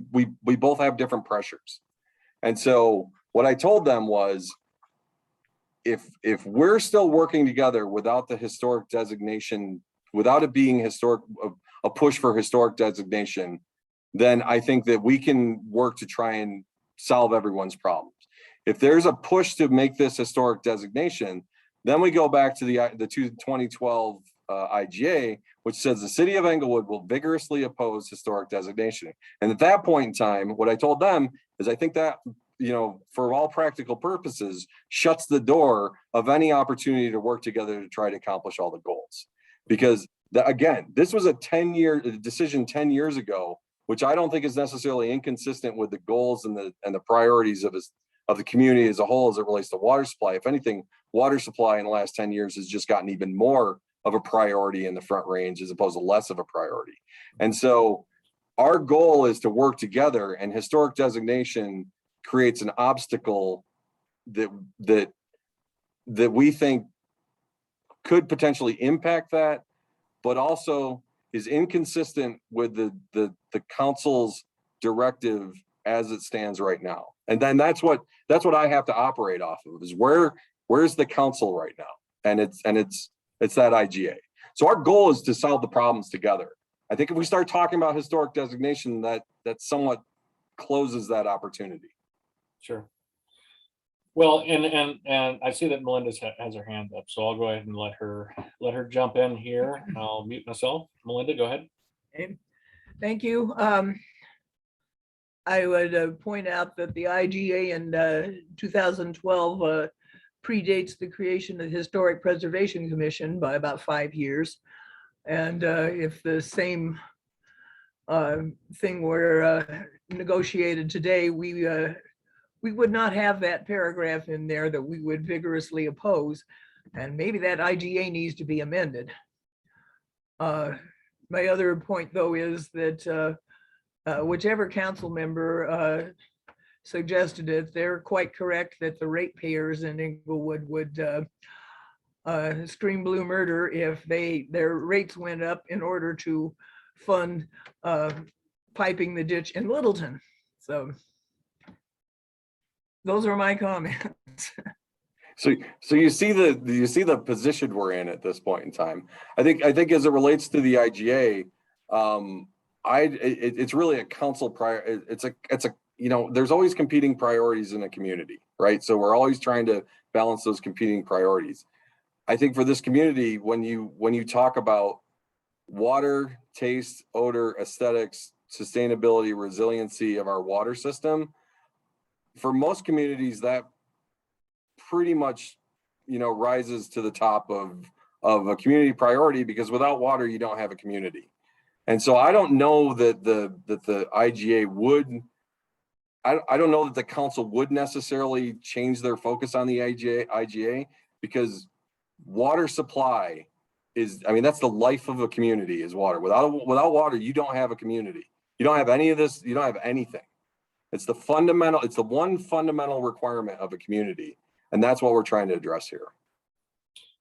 [SPEAKER 1] both have different pressures? And so what I told them was, if we're still working together without the historic designation, without it being historic, a push for historic designation, then I think that we can work to try and solve everyone's problems. If there's a push to make this historic designation, then we go back to the 2012 IGA, which says the city of Englewood will vigorously oppose historic designation. And at that point in time, what I told them is I think that, you know, for all practical purposes, shuts the door of any opportunity to work together to try to accomplish all the goals. Because again, this was a 10-year decision 10 years ago, which I don't think is necessarily inconsistent with the goals and the priorities of the community as a whole as it relates to water supply. If anything, water supply in the last 10 years has just gotten even more of a priority in the Front Range as opposed to less of a priority. And so our goal is to work together, and historic designation creates an obstacle that we think could potentially impact that, but also is inconsistent with the council's directive as it stands right now. And then that's what I have to operate off of, is where's the council right now? And it's that IGA. So our goal is to solve the problems together. I think if we start talking about historic designation, that somewhat closes that opportunity.
[SPEAKER 5] Sure. Well, and I see that Melinda has her hand up, so I'll go ahead and let her jump in here. I'll mute myself. Melinda, go ahead.
[SPEAKER 4] Okay. Thank you. I would point out that the IGA in 2012 predates the creation of the Historic Preservation Commission by about 5 years. And if the same thing were negotiated today, we would not have that paragraph in there that we would vigorously oppose. And maybe that IGA needs to be amended. My other point, though, is that whichever council member suggested it, they're quite correct that the ratepayers in Englewood would scream blue murder if their rates went up in order to fund piping the ditch in Littleton. So those are my comments.
[SPEAKER 1] So you see the position we're in at this point in time. I think as it relates to the IGA, it's really a council prior. It's a you know, there's always competing priorities in a community, right? So we're always trying to balance those competing priorities. I think for this community, when you talk about water, taste, odor, aesthetics, sustainability, resiliency of our water system, for most communities that pretty much, you know, rises to the top of a community priority, because without water you don't have a community. And so I don't know that the IGA would, I don't know that the council would necessarily change their focus on the IGA, because water supply is, I mean, that's the life of a community, is water. Without water, you don't have a community. You don't have any of this, you don't have anything. It's the one fundamental requirement of a community. And that's what we're trying to address here.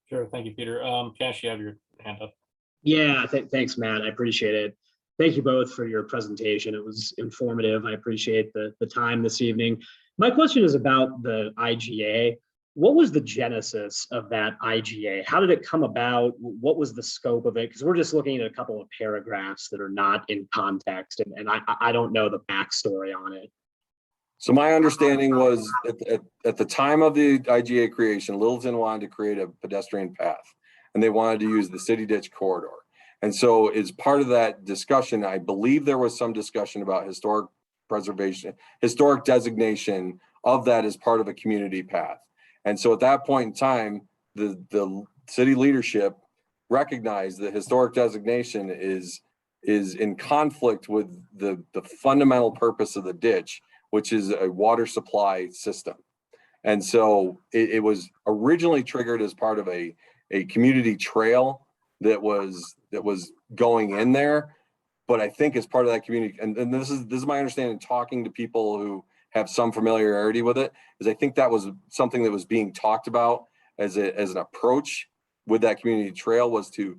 [SPEAKER 5] Sure. Thank you, Peter. Cash, you have your hand up.
[SPEAKER 7] Yeah, thanks, Matt. I appreciate it. Thank you both for your presentation. It was informative. I appreciate the time this evening. My question is about the IGA. What was the genesis of that IGA? How did it come about? What was the scope of it? Because we're just looking at a couple of paragraphs that are not in context, and I don't know the backstory on it.
[SPEAKER 1] So my understanding was at the time of the IGA creation, Littleton wanted to create a pedestrian path, and they wanted to use the city ditch corridor. And so as part of that discussion, I believe there was some discussion about historic preservation, historic designation of that as part of a community path. And so at that point in time, the city leadership recognized that historic designation is in conflict with the fundamental purpose of the ditch, which is a water supply system. And so it was originally triggered as part of a community trail that was going in there. But I think as part of that community, and this is my understanding, talking to people who have some familiarity with it, is I think that was something that was being talked about as an approach with that community trail, was to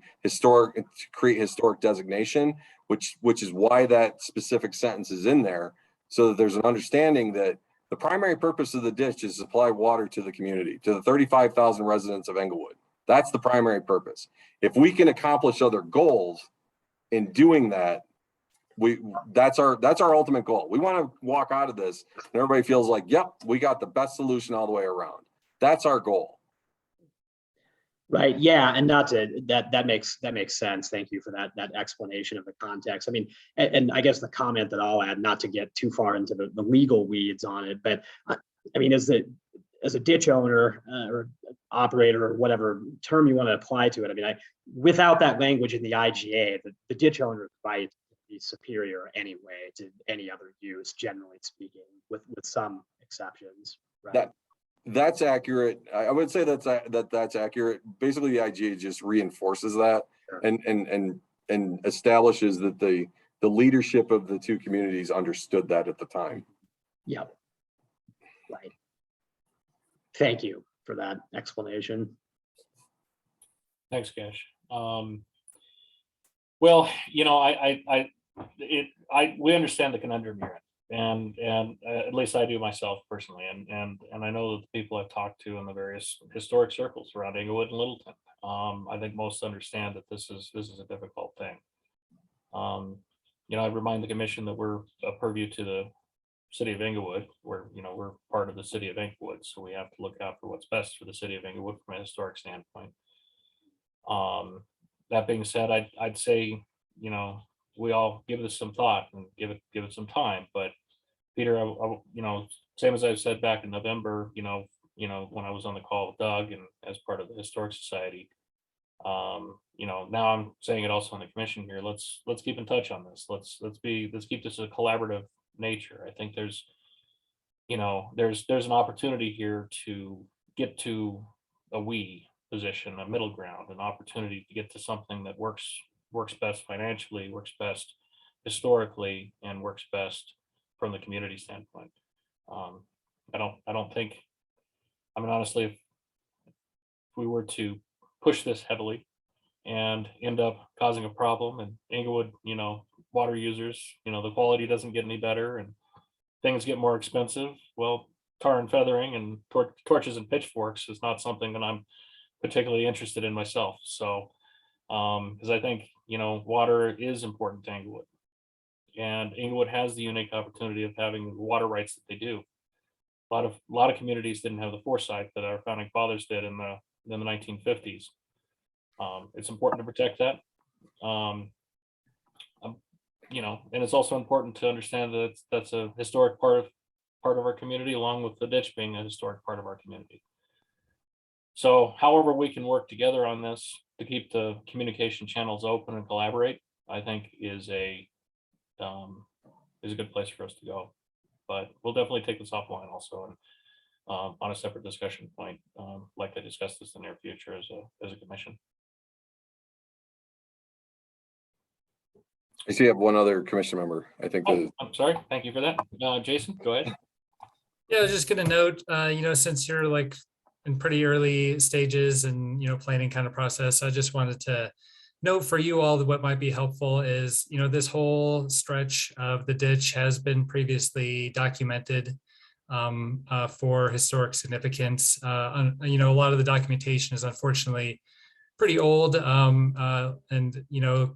[SPEAKER 1] create historic designation, which is why that specific sentence is in there, so that there's an understanding that the primary purpose of the ditch is to supply water to the community, to the 35,000 residents of Englewood. That's the primary purpose. If we can accomplish other goals in doing that, that's our ultimate goal. We want to walk out of this and everybody feels like, yep, we got the best solution all the way around. That's our goal.
[SPEAKER 7] Right. Yeah. And not to that makes sense. Thank you for that explanation of the context. I mean, and I guess the comment that I'll add, not to get too far into the legal weeds on it, but I mean, as a ditch owner or operator or whatever term you want to apply to it, I mean, without that language in the IGA, the ditch owner's right to be superior anyway to any other use, generally speaking, with some exceptions. Right.
[SPEAKER 1] That's accurate. I would say that's accurate. Basically, the IGA just reinforces that.
[SPEAKER 7] Sure.
[SPEAKER 1] and establishes that the leadership of the two communities understood that at the time.
[SPEAKER 7] Yep. Right. Thank you for that explanation.
[SPEAKER 5] Thanks, Cash. Well, you know, we understand the conundrum you're in. And at least I do myself personally, and I know that the people I've talked to in the various historic circles around Englewood and Littleton, I think most understand that this is a difficult thing. You know, I remind the commission that we're a purview to the city of Englewood. We're part of the city of Englewood, so we have to look out for what's best for the city of Englewood from a historic standpoint. That being said, I'd say, you know, we all give this some thought and give it some time. But Peter, you know, same as I've said back in November, you know, when I was on the call with Doug and as part of the Historic Society, you know, now I'm saying it also on the commission here. Let's keep in touch on this. Let's keep this a collaborative nature. I think there's an opportunity here to get to a we position, a middle ground, an opportunity to get to something that works best financially, works best historically, and works best from the community standpoint. I don't think, I mean, honestly, if we were to push this heavily and end up causing a problem and Englewood, you know, water users, you know, the quality doesn't get any better and things get more expensive, well, tar and feathering and torches and pitchforks is not something that I'm particularly interested in myself. So, because I think, you know, water is important to Englewood, and Englewood has the unique opportunity of having water rights that they do. A lot of communities didn't have the foresight that our founding fathers did in the 1950s. It's important to protect that. You know, and it's also important to understand that that's a historic part of our community, along with the ditch being a historic part of our community. So however we can work together on this to keep the communication channels open and collaborate, I think is a good place for us to go. But we'll definitely take this offline also, and on a separate discussion point, likely discuss this in the near future as a commission.
[SPEAKER 1] I see you have one other commission member. I think.
[SPEAKER 5] Oh, I'm sorry. Thank you for that. Jason, go ahead.
[SPEAKER 6] Yeah, I was just gonna note, you know, since you're like in pretty early stages and, you know, planning kind of process, I just wanted to note for you all that what might be helpful is, you know, this whole stretch of the ditch has been previously documented for historic significance. You know, a lot of the documentation is unfortunately pretty old, and, you know,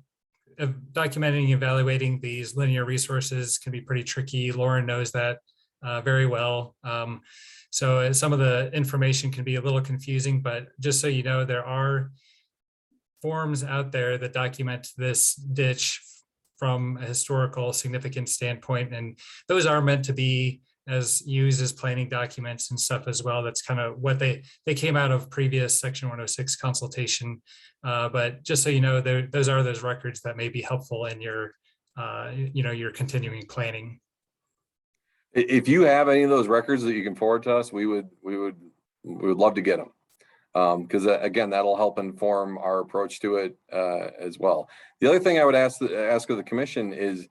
[SPEAKER 6] documenting and evaluating these linear resources can be pretty tricky. Lauren knows that very well. So some of the information can be a little confusing, but just so you know, there are forms out there that document this ditch from a historical significance standpoint, and those are meant to be used as planning documents and stuff as well. That's kind of what they came out of previous Section 106 consultation. But just so you know, those are those records that may be helpful in your you know, your continuing planning.
[SPEAKER 1] If you have any of those records that you can forward to us, we would love to get them. Because again, that'll help inform our approach to it as well. The other thing I would ask of the commission is,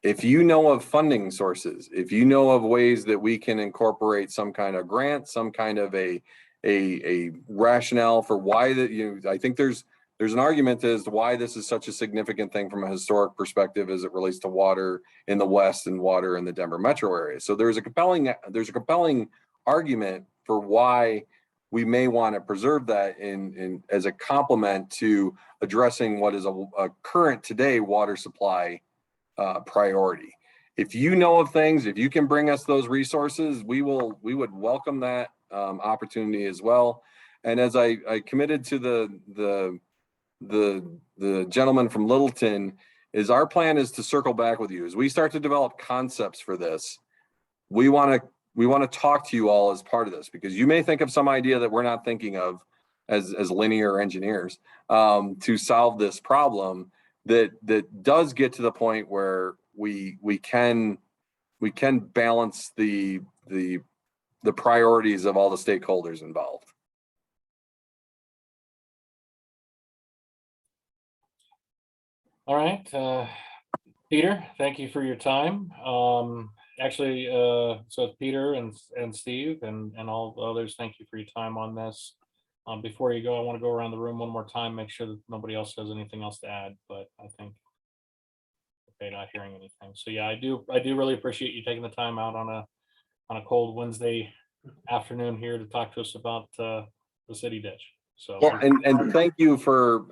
[SPEAKER 1] if you know of funding sources, if you know of ways that we can incorporate some kind of grant, some kind of a rationale for why that, you know, I think there's an argument as to why this is such a significant thing from a historic perspective as it relates to water in the West and water in the Denver metro area. So there's a compelling argument for why we may want to preserve that in as a complement to addressing what is a current today water supply priority. If you know of things, if you can bring us those resources, we would welcome that opportunity as well. And as I committed to the gentleman from Littleton, is our plan is to circle back with you as we start to develop concepts for this. We want to talk to you all as part of this, because you may think of some idea that we're not thinking of as linear engineers to solve this problem that does get to the point where we can balance the priorities of all the stakeholders involved.
[SPEAKER 5] All right, Peter, thank you for your time. Actually, so Peter and Steve and all the others, thank you for your time on this. Before you go, I want to go around the room one more time, make sure that nobody else has anything else to add, but I think, okay, not hearing anything. So yeah, I do really appreciate you taking the time out on a cold Wednesday afternoon here to talk to us about the city ditch. So
[SPEAKER 1] yeah, and thank you for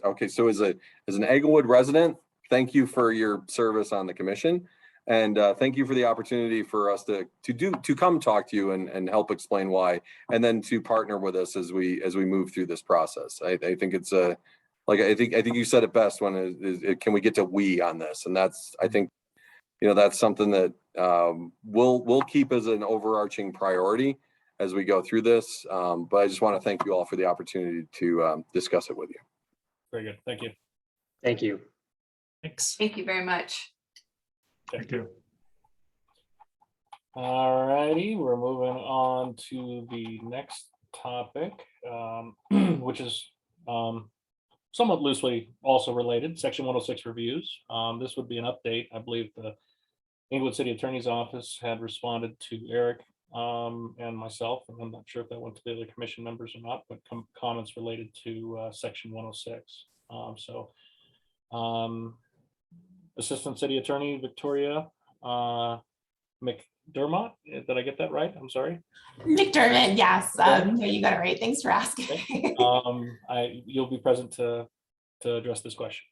[SPEAKER 1] okay. So as an Englewood resident, thank you for your service on the commission, and thank you for the opportunity for us to come talk to you and help explain why, and then to partner with us as we move through this process. I think it's like I think you said it best when can we get to we on this, and that's I think that's something that we'll keep as an overarching priority as we go through this. But I just want to thank you all for the opportunity to discuss it with you.
[SPEAKER 5] very good. Thank you.
[SPEAKER 7] Thank you.
[SPEAKER 6] Thanks.
[SPEAKER 10] Thank you very much.
[SPEAKER 9] Thank you.
[SPEAKER 5] All righty, we're moving on to the next topic, which is somewhat loosely also related, Section 106 reviews. This would be an update. I believe the Englewood City Attorney's Office had responded to Eric and myself, and I'm not sure if that went to the other commission members or not, but comments related to Section 106. Assistant City Attorney Victoria McDermott, did I get that right? I'm sorry.
[SPEAKER 11] McDermott, yes. No, you got it right. Thanks for asking.
[SPEAKER 5] Okay. You'll be present to address this question.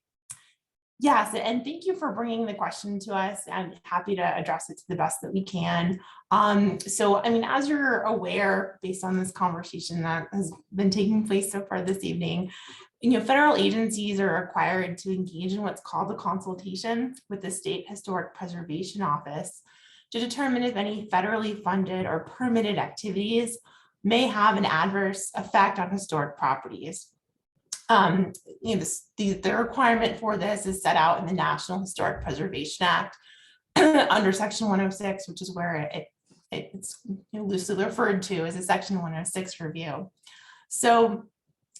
[SPEAKER 11] Yes, and thank you for bringing the question to us. I'm happy to address it to the best that we can. So, I mean, as you're aware, based on this conversation that has been taking place so far this evening, federal agencies are required to engage in what's called a consultation with the State Historic Preservation Office to determine if any federally funded or permitted activities may have an adverse effect on historic properties. The requirement for this is set out in the National Historic Preservation Act under Section 106, which is where it's loosely referred to as a Section 106 review. So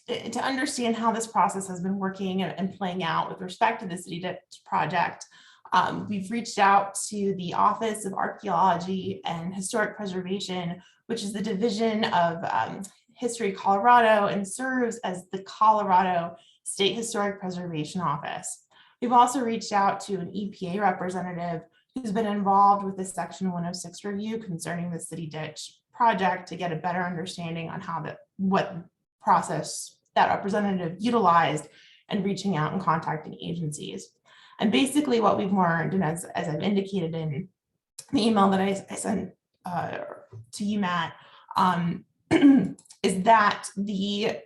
[SPEAKER 11] to understand how this process has been working and playing out with respect to the City Ditch project, we've reached out to the Office of Archaeology and Historic Preservation, which is the division of History Colorado and serves as the Colorado State Historic Preservation Office. We've also reached out to an EPA representative who's been involved with the Section 106 review concerning the City Ditch project to get a better understanding on what process that representative utilized and reaching out and contacting agencies. And basically what we've learned, and as I've indicated in the email that I sent to you, Matt, is that there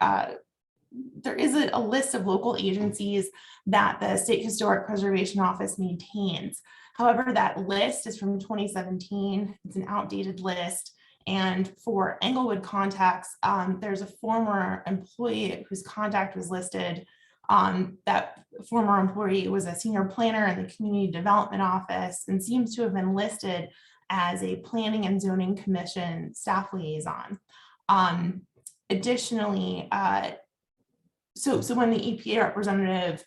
[SPEAKER 11] is a list of local agencies that the State Historic Preservation Office maintains. However, that list is from 2017. It's an outdated list. And for Englewood contacts, there's a former employee whose contact was listed. That former employee was a senior planner in the Community Development Office and seems to have been listed as a Planning and Zoning Commission staff liaison. Additionally, so when the EPA representative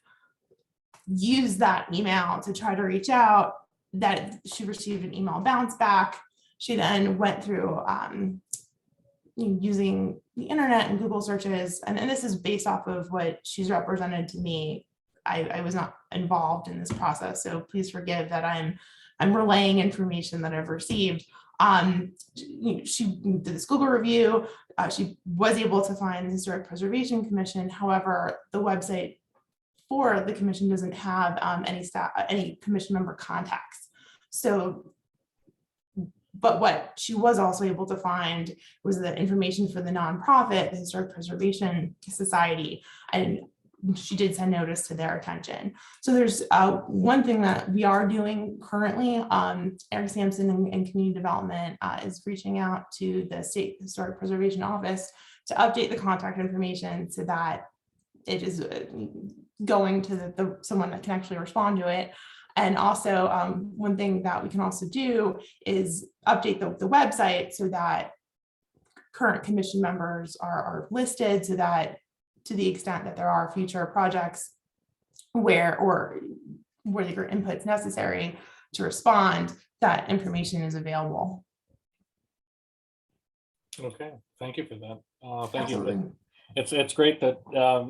[SPEAKER 11] used that email to try to reach out, that she received an email bounce back. She then went through using the internet and Google searches, and this is based off of what she's represented to me. I was not involved in this process, so please forgive that I'm relaying information that I've received. She did this Google review. She was able to find the Historic Preservation Commission. However, the website before, the commission doesn't have any commission member contacts. So, but what she was also able to find was the information for the nonprofit, the Historic Preservation Society, and she did send notice to their attention. So there's one thing that we are doing currently. Eric Sampson and Community Development is reaching out to the State Historic Preservation Office to update the contact information so that it is going to someone that can actually respond to it. And also one thing that we can also do is update the website so that current commission members are listed, so that to the extent that there are future projects where your input is necessary to respond, that information is available.
[SPEAKER 5] Okay, thank you for that. Thank
[SPEAKER 11] Absolutely.
[SPEAKER 5] you. It's great that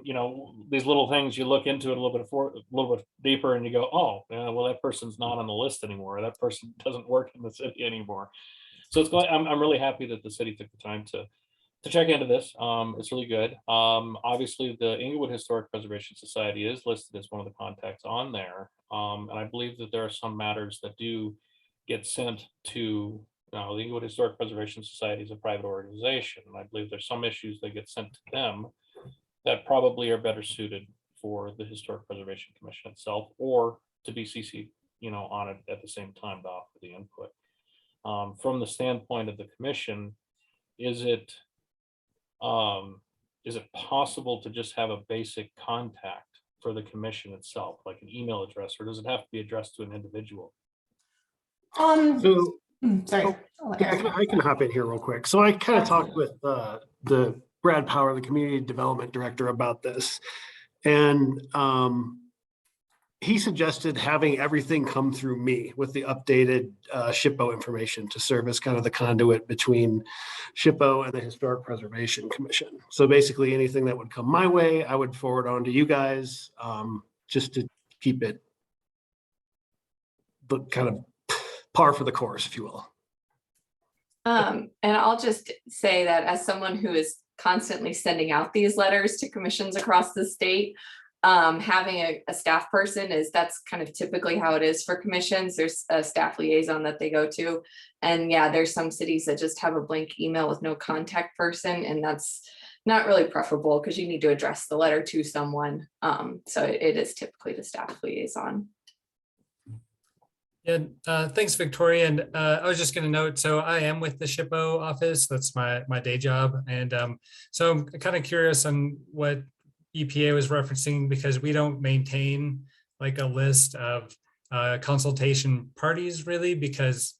[SPEAKER 5] you know, these little things, you look into it a little bit deeper and you go, oh, well, that person's not on the list anymore. That person doesn't work in the city anymore. So it's going. I'm really happy that the city took the time to check into this. It's really good. Obviously, the Englewood Historic Preservation Society is listed as one of the contacts on there, and I believe that there are some matters that do get sent to. Now, the Englewood Historic Preservation Society is a private organization, and I believe there's some issues that get sent to them that probably are better suited for the Historic Preservation Commission itself, or to be CC'd, you know, on it at the same time to offer the input. From the standpoint of the commission, is it possible to just have a basic contact for the commission itself, like an email address, or does it have to be addressed to an individual?
[SPEAKER 11] Sorry.
[SPEAKER 3] I can hop in here real quick. So I kind of talked with the Brad Power, the Community Development Director, about this. And he suggested having everything come through me with the updated SHPO information to serve as kind of the conduit between SHPO and the Historic Preservation Commission. So basically anything that would come my way, I would forward on to you guys, just to keep it kind of par for the course, if you will.
[SPEAKER 10] And I'll just say that as someone who is constantly sending out these letters to commissions across the state, having a staff person that's kind of typically how it is for commissions. There's a staff liaison that they go to. And yeah, there's some cities that just have a blank email with no contact person, and that's not really preferable because you need to address the letter to someone. So it is typically the staff liaison.
[SPEAKER 6] Yeah, thanks, Victoria. And I was just going to note, so I am with the SHPO office. That's my day job. And so I'm kind of curious on what EPA was referencing, because we don't maintain like a list of consultation parties really, because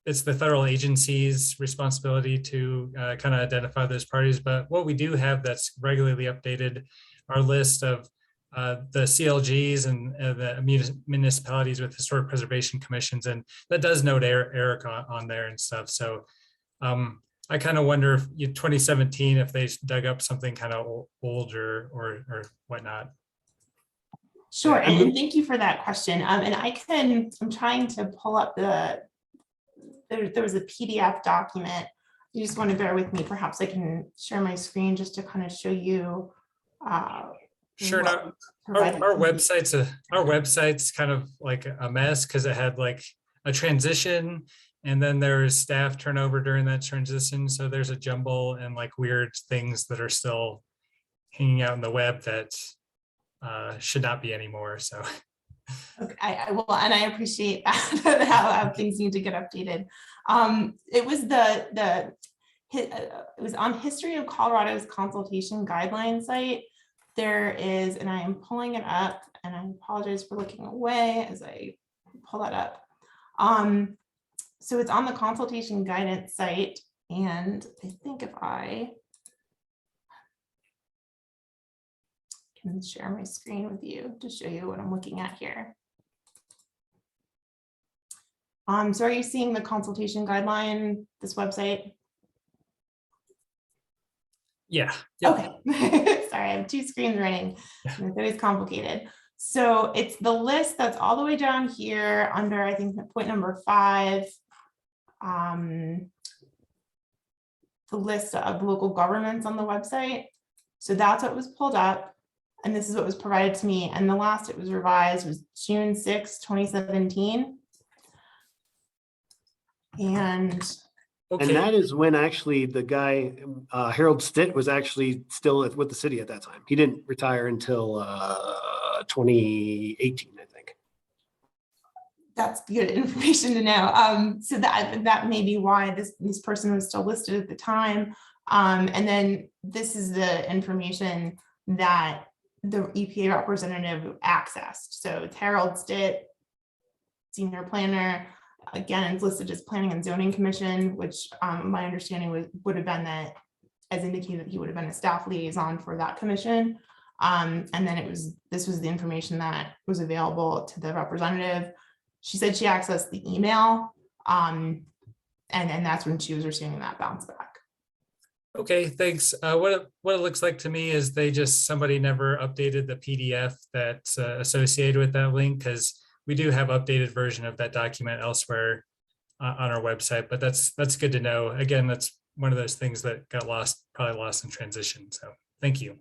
[SPEAKER 6] it's the federal agency's responsibility to kind of identify those parties. But what we do have that's regularly updated, our list of the CLGs and the municipalities with historic preservation commissions, and that does note Eric on there and stuff. So I kind of wonder if 2017, if they dug up something kind of older or whatnot.
[SPEAKER 11] Sure, and thank you for that question. And I'm trying to pull up there was a PDF document. You just want to bear with me. Perhaps I can share my screen just to kind of show you.
[SPEAKER 6] Sure. Our website's kind of like a mess because it had like a transition, and then there's staff turnover during that transition. So there's a jumble and like weird things that are still hanging out in the web that should not be anymore. So.
[SPEAKER 11] Okay, and I appreciate that, how things need to get updated. It was on History of Colorado's Consultation Guideline site. There is, and I am pulling it up, and I apologize for looking away as I pull that up. So it's on the consultation guidance site, and I think if I can share my screen with you to show you what I'm looking at here. So are you seeing the consultation guideline, this website?
[SPEAKER 6] Yeah. Yep.
[SPEAKER 11] Okay. Sorry, I have two screens running. It's always complicated. So it's the list that's all the way down here under, I think, point number 5. The list of local governments on the website. So that's what was pulled up. And this is what was provided to me. And the last it was revised was June 6, 2017. And
[SPEAKER 3] And that is when actually the guy, Harold Stitt, was actually still with the city at that time. He didn't retire until 2018, I think.
[SPEAKER 11] that's good information to know. So that may be why this person was still listed at the time. And then this is the information that the EPA representative accessed. So it's Harold Stitt, senior planner. Again, it's listed as Planning and Zoning Commission, which my understanding would have been that, as indicated, he would have been a staff liaison for that commission. And then this was the information that was available to the representative. She said she accessed the email, and that's when she was receiving that bounce back.
[SPEAKER 6] Okay, thanks. What it looks like to me is somebody never updated the PDF that's associated with that link, because we do have updated version of that document elsewhere on our website, but that's good to know. Again, that's one of those things that got probably lost in transition. So thank you.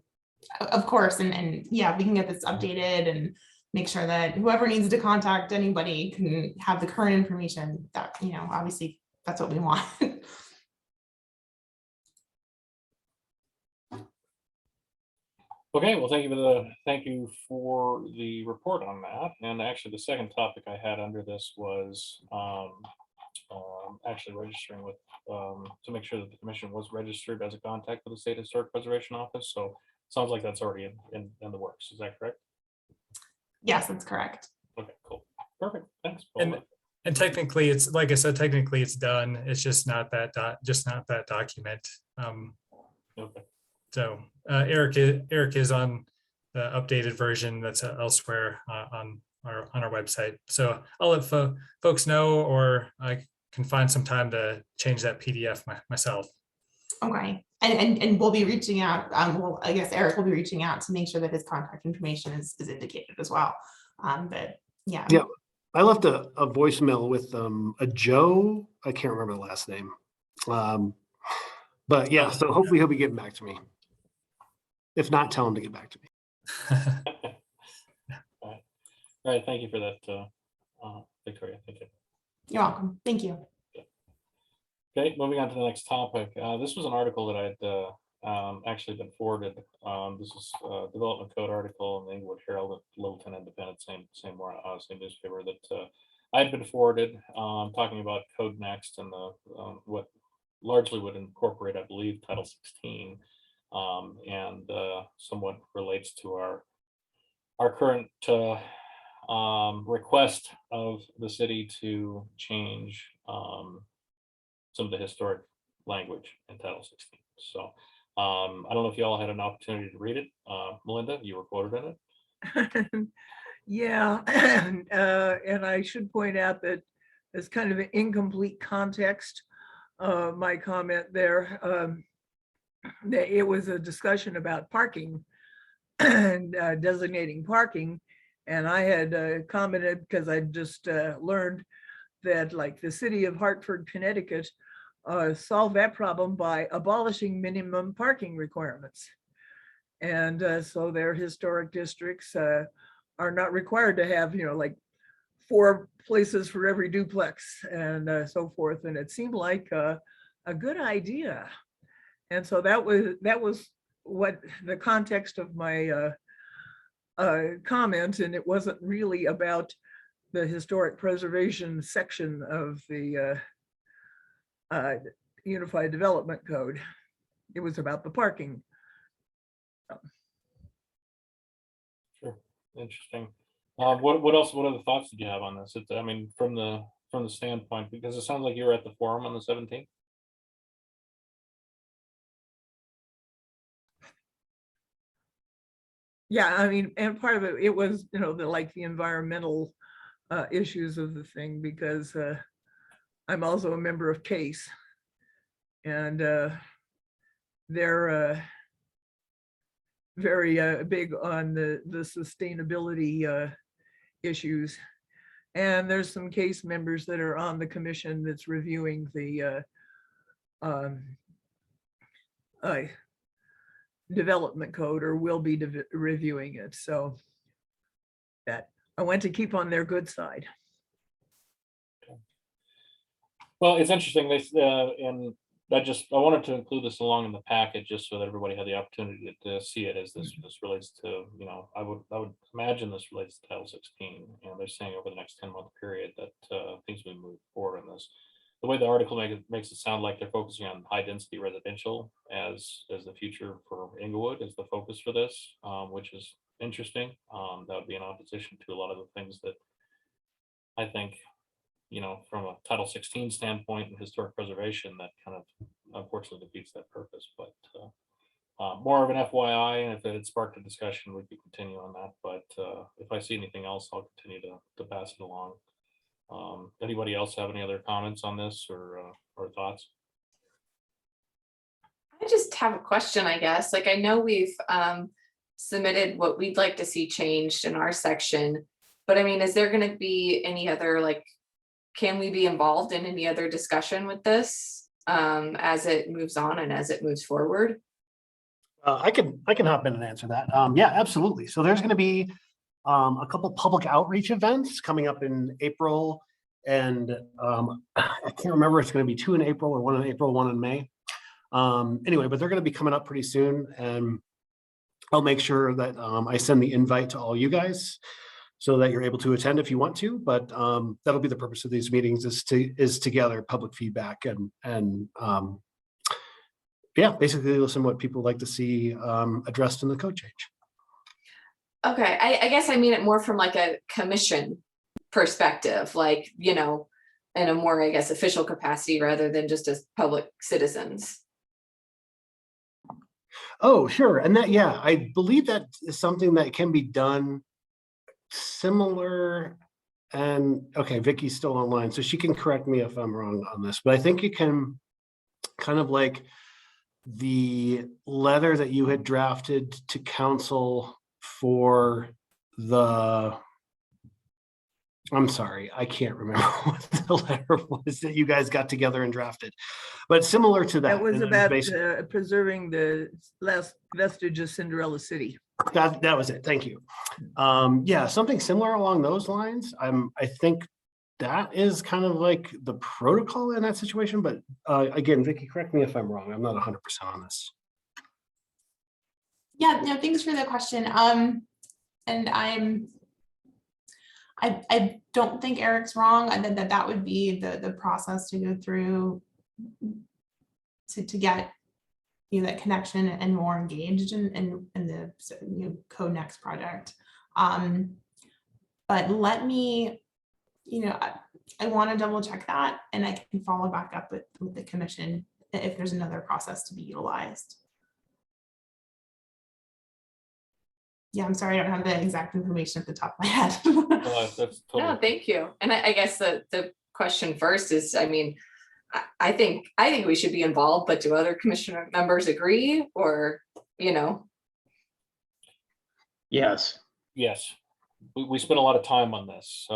[SPEAKER 11] Of course, and yeah, we can get this updated and make sure that whoever needs to contact anybody can have the current information. That, obviously that's what we want.
[SPEAKER 5] Okay, well, thank you for the report on that. And actually, the second topic I had under this was actually registering with to make sure that the commission was registered as a contact for the State Historic Preservation Office. So it sounds like that's already in the works. Is that correct?
[SPEAKER 11] Yes, that's correct.
[SPEAKER 5] Okay, cool, perfect, thanks.
[SPEAKER 6] And technically, it's like I said, technically it's done. It's just not that document.
[SPEAKER 5] Okay.
[SPEAKER 6] So Eric is on the updated version that's elsewhere on our website. So I'll let folks know, or I can find some time to change that PDF myself.
[SPEAKER 11] Okay, and we'll be reaching out. Well, I guess Eric will be reaching out to make sure that his contact information is indicated as well. But yeah.
[SPEAKER 3] Yeah, I left a voicemail with a Joe. I can't remember the last name. But yeah, so hopefully he'll be getting back to me. If not, tell him to get back to me.
[SPEAKER 5] All right, thank you for that, Victoria. Thank you.
[SPEAKER 11] You're welcome. Thank you.
[SPEAKER 5] Okay, moving on to the next topic. This was an article that I'd actually been forwarded. This is a development code article in the Englewood Herald at Littleton Independent, same newspaper that I had been forwarded, talking about Code Next and the what largely would incorporate, I believe, Title 16, and somewhat relates to our current request of the city to change some of the historic language in Title 16. So I don't know if you all had an opportunity to read it. Melinda, you were quoted in it.
[SPEAKER 4] Yeah, and I should point out that it's kind of an incomplete context. My comment there, that it was a discussion about parking and designating parking. And I had commented, because I just learned that, like, the city of Hartford, Connecticut, solved that problem by abolishing minimum parking requirements. And so their historic districts are not required to have, like 4 places for every duplex and so forth. And it seemed like a good idea. And so that was what the context of my comment, and it wasn't really about the historic preservation section of the Unified Development Code. It was about the parking.
[SPEAKER 5] Sure, interesting. What else? What other thoughts did you have on this? I mean, from the standpoint, because it sounds like you were at the forum on the 17th.
[SPEAKER 4] Yeah, I mean, and part of it was, the environmental issues of the thing, because I'm also a member of CASE, and they're very big on the sustainability issues. And there's some CASE members that are on the commission that's reviewing the development code or will be reviewing it. So that I want to keep on their good side.
[SPEAKER 5] Well, it's interesting, and I wanted to include this along in the packet just so that everybody had the opportunity to see it as this relates to, I would imagine this relates to Title 16, and they're saying over the next 10-month period that things will move forward on this. The way the article makes it sound like they're focusing on high density residential as the future for Englewood is the focus for this, which is interesting. That would be in opposition to a lot of the things that I think, from a Title 16 standpoint and historic preservation, that kind of unfortunately defeats that purpose. But more of an FYI, and if it had sparked a discussion, we could continue on that. But if I see anything else, I'll continue to pass it along. Anybody else have any other comments on this or thoughts?
[SPEAKER 10] I just have a question, I guess. Like, I know we've submitted what we'd like to see changed in our section, but I mean, is there going to be any other, like, can we be involved in any other discussion with this as it moves on and as it moves forward?
[SPEAKER 3] I can hop in and answer that. Yeah, absolutely. So there's going to be a couple public outreach events coming up in April, and I can't remember, it's going to be 2 in April or 1 in April, 1 in May. Anyway, but they're going to be coming up pretty soon, and I'll make sure that I send the invite to all you guys so that you're able to attend if you want to. But that'll be the purpose of these meetings, is to gather public feedback and yeah, basically listen to what people like to see addressed in the code change.
[SPEAKER 10] Okay, I guess I mean it more from like a commission perspective, like, in a more, I guess, official capacity rather than just as public citizens.
[SPEAKER 3] Oh, sure. And that, yeah, I believe that is something that can be done similar. And okay, Vicky's still online, so she can correct me if I'm wrong on this, but I think you can kind of like the letter that you had drafted to council for I'm sorry, I can't remember what the letter was that you guys got together and drafted, but similar to that.
[SPEAKER 4] That was
[SPEAKER 3] And
[SPEAKER 4] about
[SPEAKER 3] basically
[SPEAKER 4] preserving the last vestige of Cinderella City.
[SPEAKER 3] that was it. Thank you. Yeah, something similar along those lines. I think that is kind of like the protocol in that situation, but again, Vicky, correct me if I'm wrong. I'm not 100% on this.
[SPEAKER 11] Yeah, no, thanks for the question. And I don't think Eric's wrong. I think that would be the process to go through to get that connection and more engaged in the Code Next project. But let me, I want to double check that, and I can follow back up with the commission if there's another process to be utilized. Yeah, I'm sorry, I don't have the exact information at the top of my head.
[SPEAKER 5] That's totally.
[SPEAKER 10] No, thank you. And I guess the question first is, I mean, I think we should be involved, but do other commissioner members agree, or,
[SPEAKER 7] Yes.
[SPEAKER 5] Yes, we spent a lot of time on this.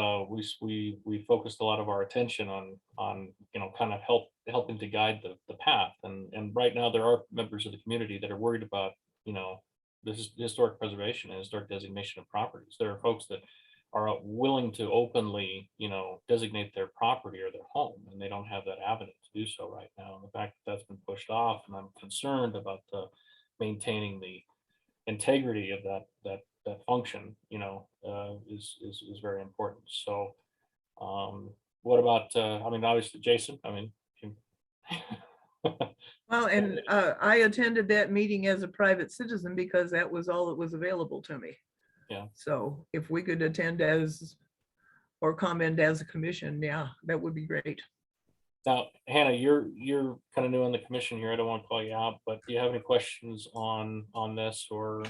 [SPEAKER 5] We focused a lot of our attention on kind of helping to guide the path. And right now there are members of the community that are worried about, this is historic preservation and historic designation of properties. There are folks that are willing to openly, designate their property or their home, and they don't have that avenue to do so right now. And the fact that that's been pushed off, and I'm concerned about maintaining the integrity of that function, is very important. So, what about? I mean, obviously, Jason. I mean.
[SPEAKER 4] Well, and I attended that meeting as a private citizen because that was all that was available to me.
[SPEAKER 5] Yeah.
[SPEAKER 4] So if we could attend or comment as a commission, yeah, that would be great.
[SPEAKER 5] Now, Hannah, you're kind of new on the commission here. I don't want to call you out, but do you have any questions on this, or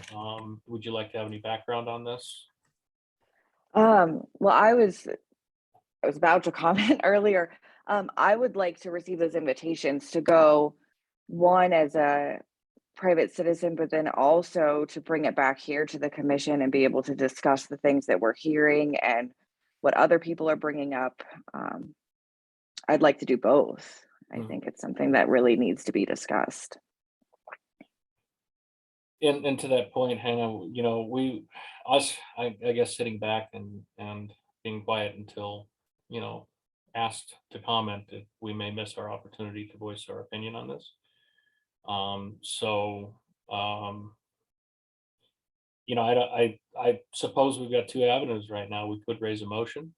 [SPEAKER 5] would you like to have any background on this?
[SPEAKER 12] Well, I was about to comment earlier. I would like to receive those invitations to go, one, as a private citizen, but then also to bring it back here to the commission and be able to discuss the things that we're hearing and what other people are bringing up. I'd like to do both. I think it's something that really needs to be discussed.
[SPEAKER 5] And to that point, Hannah, you know, I guess sitting back and being quiet until, you know, asked to comment, if we may miss our opportunity to voice our opinion on this. You know, I suppose we've got two avenues right now. We could raise a motion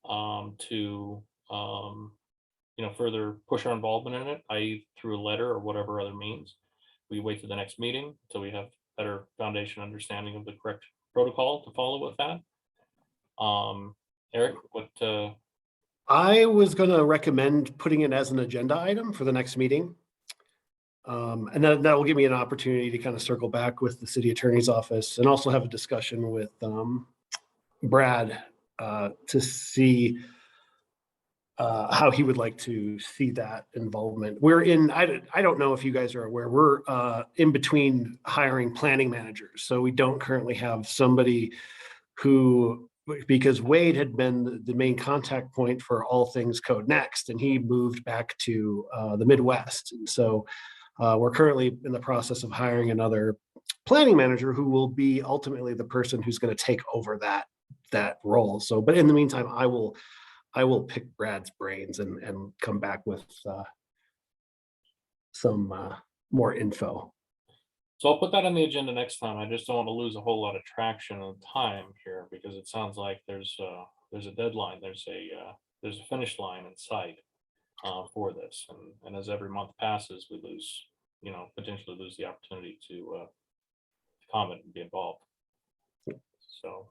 [SPEAKER 5] to you know, further push our involvement in it, i.e. through a letter or whatever other means. We wait to the next meeting until we have better foundation understanding of the correct protocol to follow with that. Eric, what?
[SPEAKER 3] I was going to recommend putting it as an agenda item for the next meeting. And that will give me an opportunity to kind of circle back with the city attorney's office and also have a discussion with Brad to see how he would like to see that involvement. We're in, I don't know if you guys are aware, we're in between hiring planning managers. So we don't currently have somebody who, because Wade had been the main contact point for all things Code Next, and he moved back to the Midwest. And so we're currently in the process of hiring another planning manager who will be ultimately the person who's going to take over that role. So, but in the meantime, I will pick Brad's brains and come back with some more info.
[SPEAKER 5] So I'll put that on the agenda next time. I just don't want to lose a whole lot of traction and time here, because it sounds like there's a deadline, there's a finish line in sight for this, and as every month passes, we lose, you know, potentially lose the opportunity to comment and be involved. So.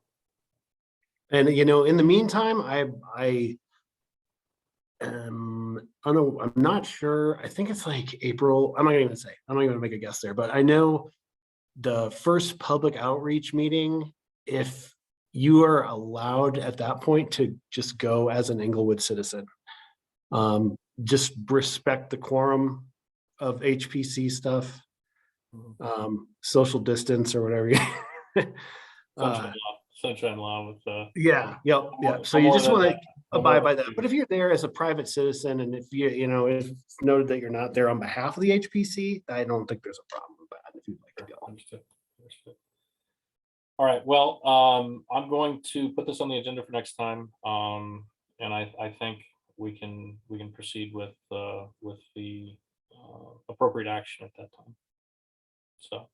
[SPEAKER 3] And, you know, in the meantime, I don't know, I'm not sure. I think it's like April. I'm not gonna even say, I'm not even gonna make a guess there, but I know the first public outreach meeting, if you are allowed at that point to just go as an Englewood citizen, just respect the quorum of HPC stuff, social distance or whatever.
[SPEAKER 5] Sunshine law with
[SPEAKER 3] yeah. So you just want to abide by that. But if you're there as a private citizen, and if you know, if it's noted that you're not there on behalf of the HPC, I don't think there's a problem with that if you'd like to go.
[SPEAKER 5] Understood. All right. Well, I'm going to put this on the agenda for next time, and I think we can proceed with the appropriate action at that time. So.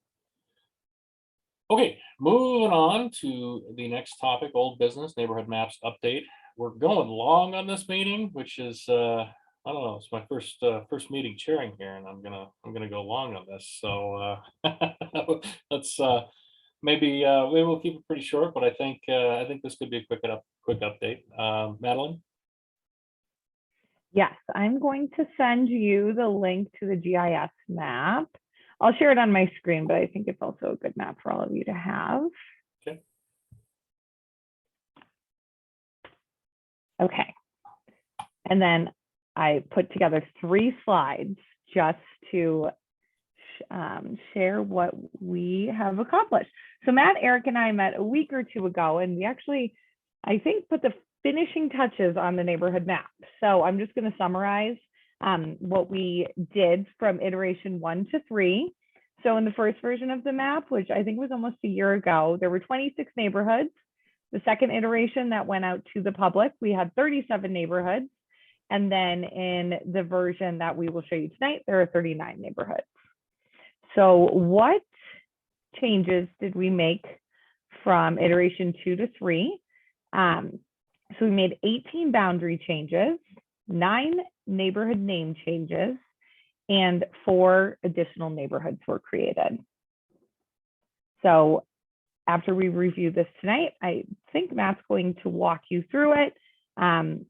[SPEAKER 5] Okay, moving on to the next topic, old business, neighborhood maps update. We're going long on this meeting, which is I don't know, it's my first meeting chairing here, and I'm gonna go long on this. So let's maybe we'll keep it pretty short, but I think this could be a quick update. Madeline?
[SPEAKER 13] Yes, I'm going to send you the link to the GIS map. I'll share it on my screen, but I think it's also a good map for all of you to have.
[SPEAKER 5] Okay.
[SPEAKER 13] Okay. And then I put together 3 slides just to share what we have accomplished. So Matt, Eric, and I met a week or 2 ago, and we actually, I think, put the finishing touches on the neighborhood map. So I'm just going to summarize what we did from iteration 1 to 3. So in the first version of the map, which I think was almost a year ago, there were 26 neighborhoods. The second iteration that went out to the public, we had 37 neighborhoods. And then in the version that we will show you tonight, there are 39 neighborhoods. So what changes did we make from iteration 2 to 3? So we made 18 boundary changes, 9 neighborhood name changes, and 4 additional neighborhoods were created. So after we review this tonight, I think Matt's going to walk you through it.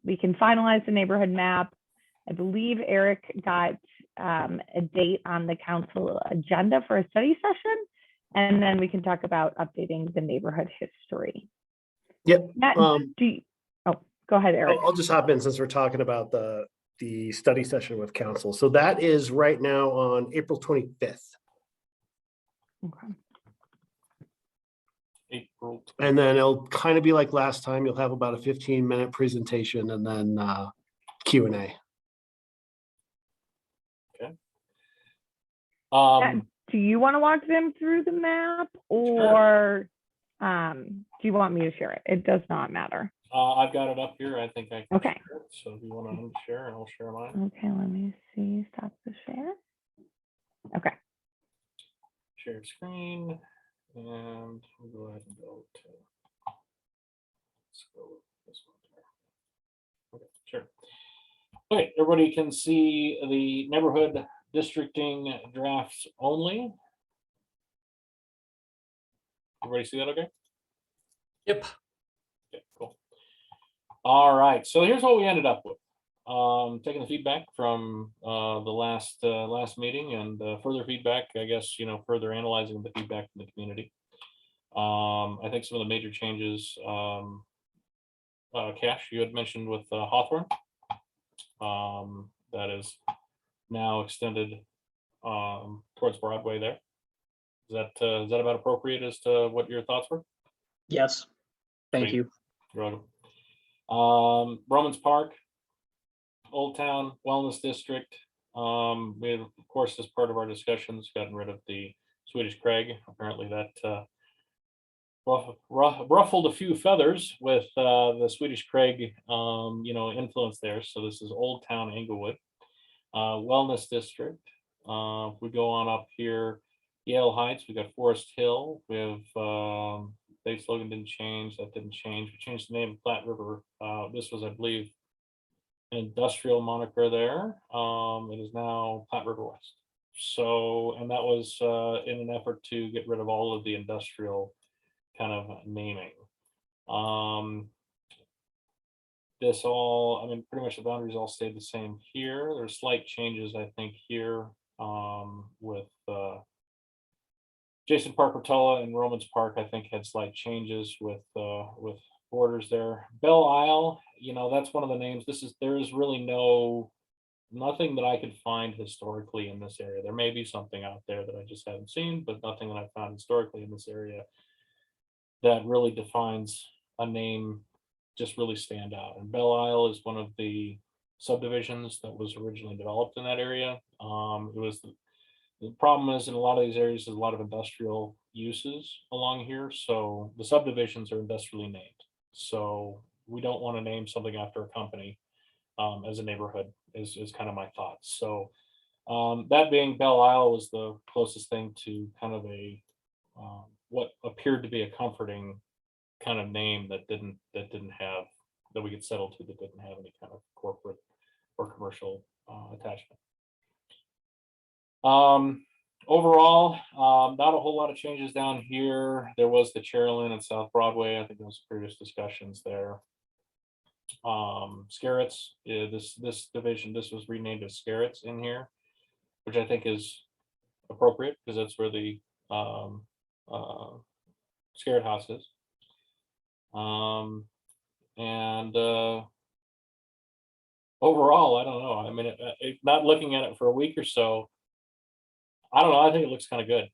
[SPEAKER 13] We can finalize the neighborhood map. I believe Eric got a date on the council agenda for a study session, and then we can talk about updating the neighborhood history.
[SPEAKER 3] Yep.
[SPEAKER 13] Matt, go ahead, Eric.
[SPEAKER 3] I'll just hop in since we're talking about the study session with council. So that is right now on April 25th.
[SPEAKER 13] Okay.
[SPEAKER 5] April.
[SPEAKER 3] And then it'll kind of be like last time. You'll have about a 15-minute presentation and then Q&A.
[SPEAKER 5] Okay.
[SPEAKER 13] do you want to walk them through the map, or do you want me to share it? It does not matter.
[SPEAKER 5] I've got it up here. I think I can
[SPEAKER 13] Okay.
[SPEAKER 5] share it. So if you want to share, I'll share mine.
[SPEAKER 13] Okay, let me see. Stop the share. Okay.
[SPEAKER 5] Share screen, and we'll go ahead and go to. Let's go with this one there. Okay, sure. Okay, everybody can see the neighborhood districting drafts only. Everybody see that okay?
[SPEAKER 6] Yep.
[SPEAKER 5] Okay, cool. All right, so here's what we ended up with. Taking the feedback from the last meeting and further feedback, I guess, further analyzing the feedback from the community. I think some of the major changes, Cash, you had mentioned with Hawthorne, that is now extended towards Broadway there. Is that about appropriate as to what your thoughts were?
[SPEAKER 7] Yes, thank
[SPEAKER 5] Sweet.
[SPEAKER 7] you.
[SPEAKER 5] You're welcome. Romans Park, Old Town Wellness District. We had, of course, as part of our discussions, gotten rid of the Swedish Craig. Apparently that ruffled a few feathers with the Swedish Craig, influence there. So this is Old Town Englewood Wellness District. If we go on up here, Yale Heights, we got Forest Hill. We have Dave's slogan didn't change. That didn't change. We changed the name of Platte River. This was, I believe, an industrial moniker there. It is now Platte River West. So, and that was in an effort to get rid of all of the industrial kind of naming. This all, I mean, pretty much the boundaries all stayed the same here. There's slight changes, I think, here with Jason Park Rotella and Romans Park, I think, had slight changes with borders there. Belle Isle, that's one of the names. There is really nothing that I could find historically in this area. There may be something out there that I just haven't seen, but nothing that I found historically in this area that really defines a name just really stand out. And Belle Isle is one of the subdivisions that was originally developed in that area. The problem is in a lot of these areas, there's a lot of industrial uses along here. So the subdivisions are industrially named. So we don't want to name something after a company as a neighborhood is kind of my thoughts. So that being Belle Isle was the closest thing to kind of a what appeared to be a comforting kind of name that we could settle to, that didn't have any kind of corporate or commercial attachment. Overall, not a whole lot of changes down here. There was the Cherlin and South Broadway. I think there was previous discussions there. Scarrett's, this division, this was renamed as Scarrett's in here, which I think is appropriate because that's where the Scarrett House is. Overall, I don't know. I mean, not looking at it for a week or so, I don't know. I think it looks kind of good.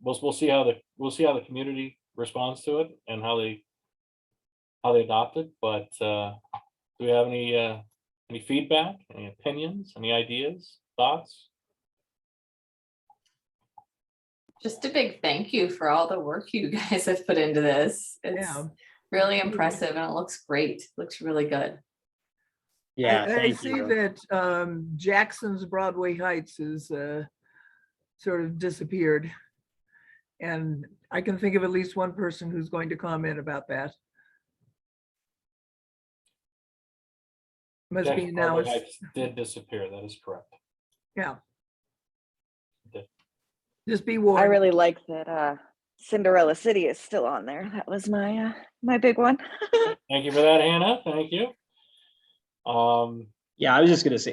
[SPEAKER 5] We'll see how the community responds to it and how they adopt it. But do we have any feedback, any opinions, any ideas, thoughts?
[SPEAKER 10] Just a big thank you for all the work you guys have put into this. It's really impressive and it looks great. Looks really good.
[SPEAKER 7] Yeah,
[SPEAKER 4] I
[SPEAKER 7] thank
[SPEAKER 4] see
[SPEAKER 7] you.
[SPEAKER 4] that Jackson's Broadway Heights is sort of disappeared. And I can think of at least one person who's going to comment about that. Must be now.
[SPEAKER 5] Did disappear. That is correct.
[SPEAKER 4] Yeah.
[SPEAKER 5] Did.
[SPEAKER 4] Just be warned.
[SPEAKER 12] I really like that Cinderella City is still on there. That was my my big one.
[SPEAKER 5] Thank you for that, Hannah. Thank you.
[SPEAKER 7] Yeah, I was just gonna say,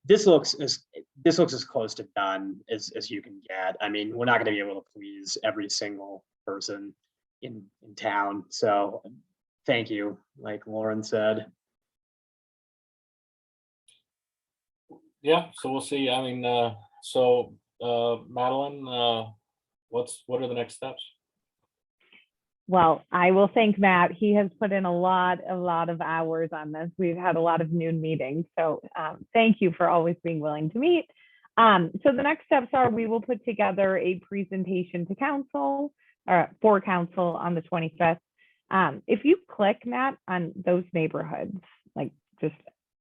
[SPEAKER 7] this looks as close to done as you can get. I mean, we're not gonna be able to please every single person in town. So thank you, like Lauren said.
[SPEAKER 5] Yeah, so we'll see. I mean, Madeline, what are the next steps?
[SPEAKER 13] Well, I will thank Matt. He has put in a lot of hours on this. We've had a lot of noon meetings. So thank you for always being willing to meet. So the next steps are we will put together a presentation to council for council on the 25th. If you click, Matt, on those neighborhoods, like just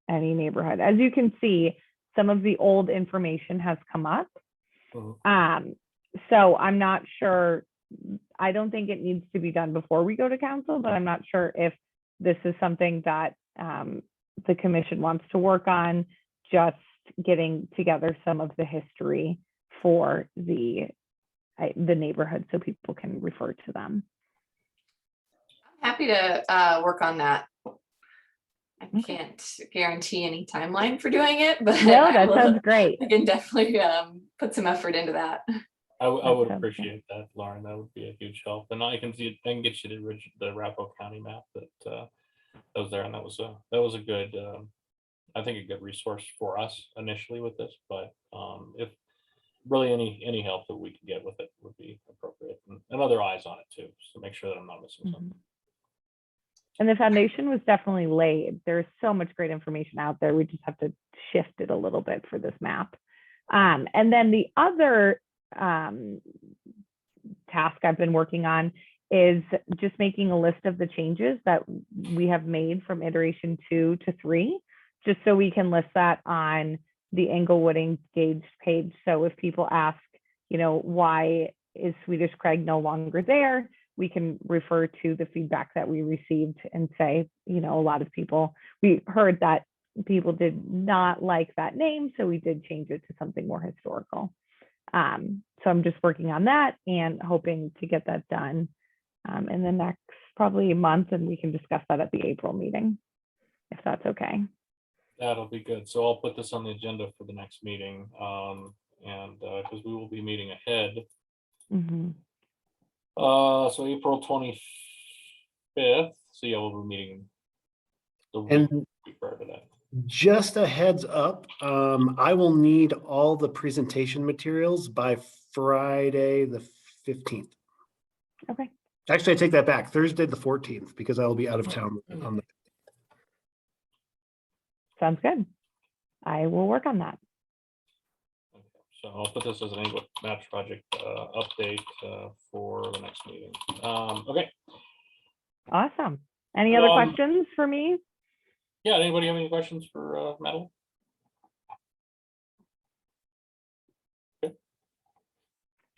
[SPEAKER 13] any neighborhood, as you can see, some of the old information has come up. So I'm not sure, I don't think it needs to be done before we go to council, but I'm not sure if this is something that the commission wants to work on, just getting together some of the history for the neighborhood so people can refer to them.
[SPEAKER 10] I'm happy to work on that. I can't guarantee any timeline for doing it, but
[SPEAKER 13] No, that sounds great.
[SPEAKER 10] I can definitely put some effort into that.
[SPEAKER 5] I would appreciate that, Lauren. That would be a huge help. And I can get you the Arapahoe County map that was there, and that was a good, I think a good resource for us initially with this. But if really any help that we can get with it would be appropriate, and other eyes on it too, just to make sure that I'm not missing something.
[SPEAKER 13] And the foundation was definitely laid. There's so much great information out there. We just have to shift it a little bit for this map. And then the other task I've been working on is just making a list of the changes that we have made from iteration 2 to 3, just so we can list that on the Englewood Engaged page. So if people ask, why is Swedish Craig no longer there, we can refer to the feedback that we received and say, a lot of people, we heard that people did not like that name, so we did change it to something more historical. So I'm just working on that and hoping to get that done in the next probably month, and we can discuss that at the April meeting, if that's okay.
[SPEAKER 5] That'll be good. So I'll put this on the agenda for the next meeting, and because we will be meeting ahead. So April 25th. So yeah, we'll be meeting the week prior to that.
[SPEAKER 3] Just a heads up, I will need all the presentation materials by Friday the 15th.
[SPEAKER 13] Okay.
[SPEAKER 3] Actually, I take that back. Thursday the 14th, because I will be out of town on the.
[SPEAKER 13] Sounds good. I will work on that.
[SPEAKER 5] Okay. So I'll put this as an Englewood Match Project update for the next meeting. Okay.
[SPEAKER 13] Awesome. Any other questions for me?
[SPEAKER 5] Yeah, anybody have any questions for Madeline? Okay.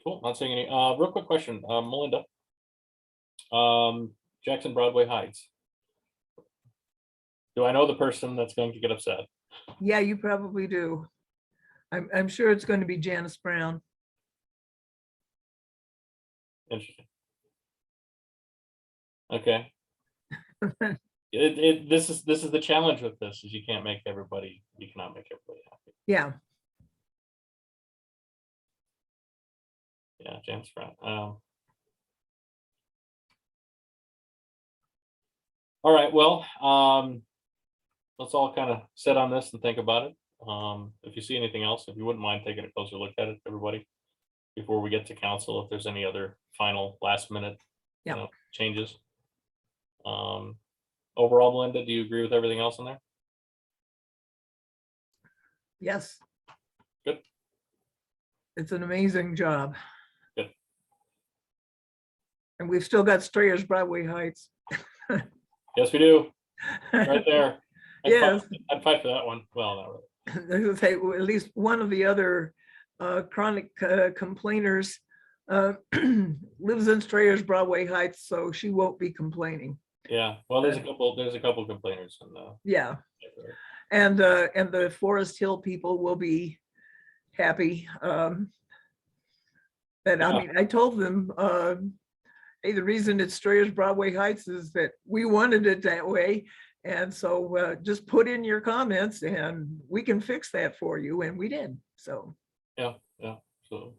[SPEAKER 5] Cool, not seeing any. Real quick question, Melinda. Jackson Broadway Heights. Do I know the person that's going to get upset?
[SPEAKER 4] Yeah, you probably do. I'm sure it's going to be Janice Brown.
[SPEAKER 5] Interesting. Okay. This is the challenge with this, is you cannot make everybody happy.
[SPEAKER 4] Yeah.
[SPEAKER 5] Yeah, James Brown. All right, well, let's all kind of sit on this and think about it. If you see anything else, if you wouldn't mind taking a closer look at it, everybody, before we get to council, if there's any other final last minute changes. Overall, Melinda, do you agree with everything else in there?
[SPEAKER 4] Yes.
[SPEAKER 5] Good.
[SPEAKER 4] It's an amazing job.
[SPEAKER 5] Good.
[SPEAKER 4] And we've still got Strayers Broadway Heights.
[SPEAKER 5] Yes, we do. Right there.
[SPEAKER 4] Yes.
[SPEAKER 5] I'd fight for that one. Well, not really.
[SPEAKER 4] At least one of the other chronic complainers lives in Strayers Broadway Heights, so she won't be complaining.
[SPEAKER 5] Yeah, well, there's a couple complainers in the.
[SPEAKER 4] Yeah, and the Forest Hill people will be happy. And I mean, I told them, hey, the reason it's Strayers Broadway Heights is that we wanted it that way, and so just put in your comments and we can fix that for you, and we did. So
[SPEAKER 5] yeah, so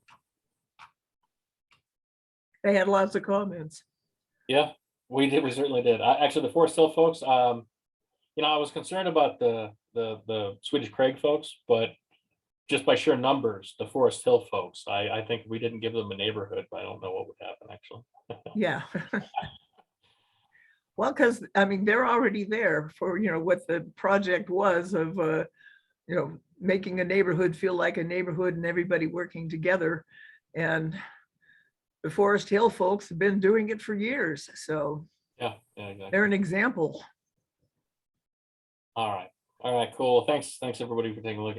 [SPEAKER 4] they had lots of comments.
[SPEAKER 5] Yeah. We certainly did. Actually, the Forest Hill folks, I was concerned about the Swedish Craig folks, but just by sheer numbers, the Forest Hill folks, I think we didn't give them a neighborhood, but I don't know what would happen actually.
[SPEAKER 4] Yeah. Well, because I mean, they're already there for, what the project was of, making a neighborhood feel like a neighborhood and everybody working together. And the Forest Hill folks have been doing it for years. So
[SPEAKER 5] Yeah, exactly.
[SPEAKER 4] they're an example.
[SPEAKER 5] All right, cool. Thanks everybody for taking a look.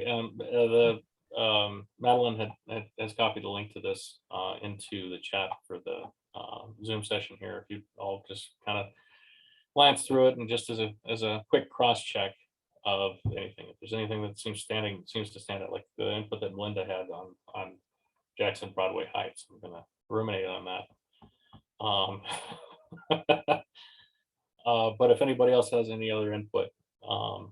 [SPEAKER 5] Madeline has copied a link to this into the chat for the Zoom session here. If you all just kind of glance through it and just as a quick cross check of anything, if there's anything that seems to stand out, like the input that Melinda had on Jackson Broadway Heights, I'm gonna ruminate on that. But if anybody else has any other input,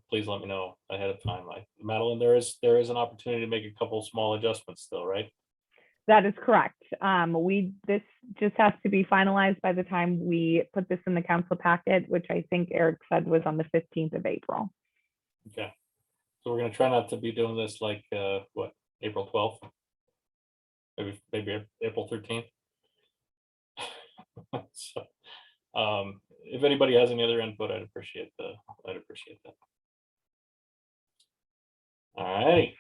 [SPEAKER 5] please let me know ahead of time. Madeline, there is an opportunity to make a couple small adjustments still, right?
[SPEAKER 13] That is correct. This just has to be finalized by the time we put this in the council packet, which I think Eric said was on the 15th of April.
[SPEAKER 5] Okay. So we're gonna try not to be doing this like what, April 12th? Maybe April 13th. So if anybody has any other input, I'd appreciate that. All right.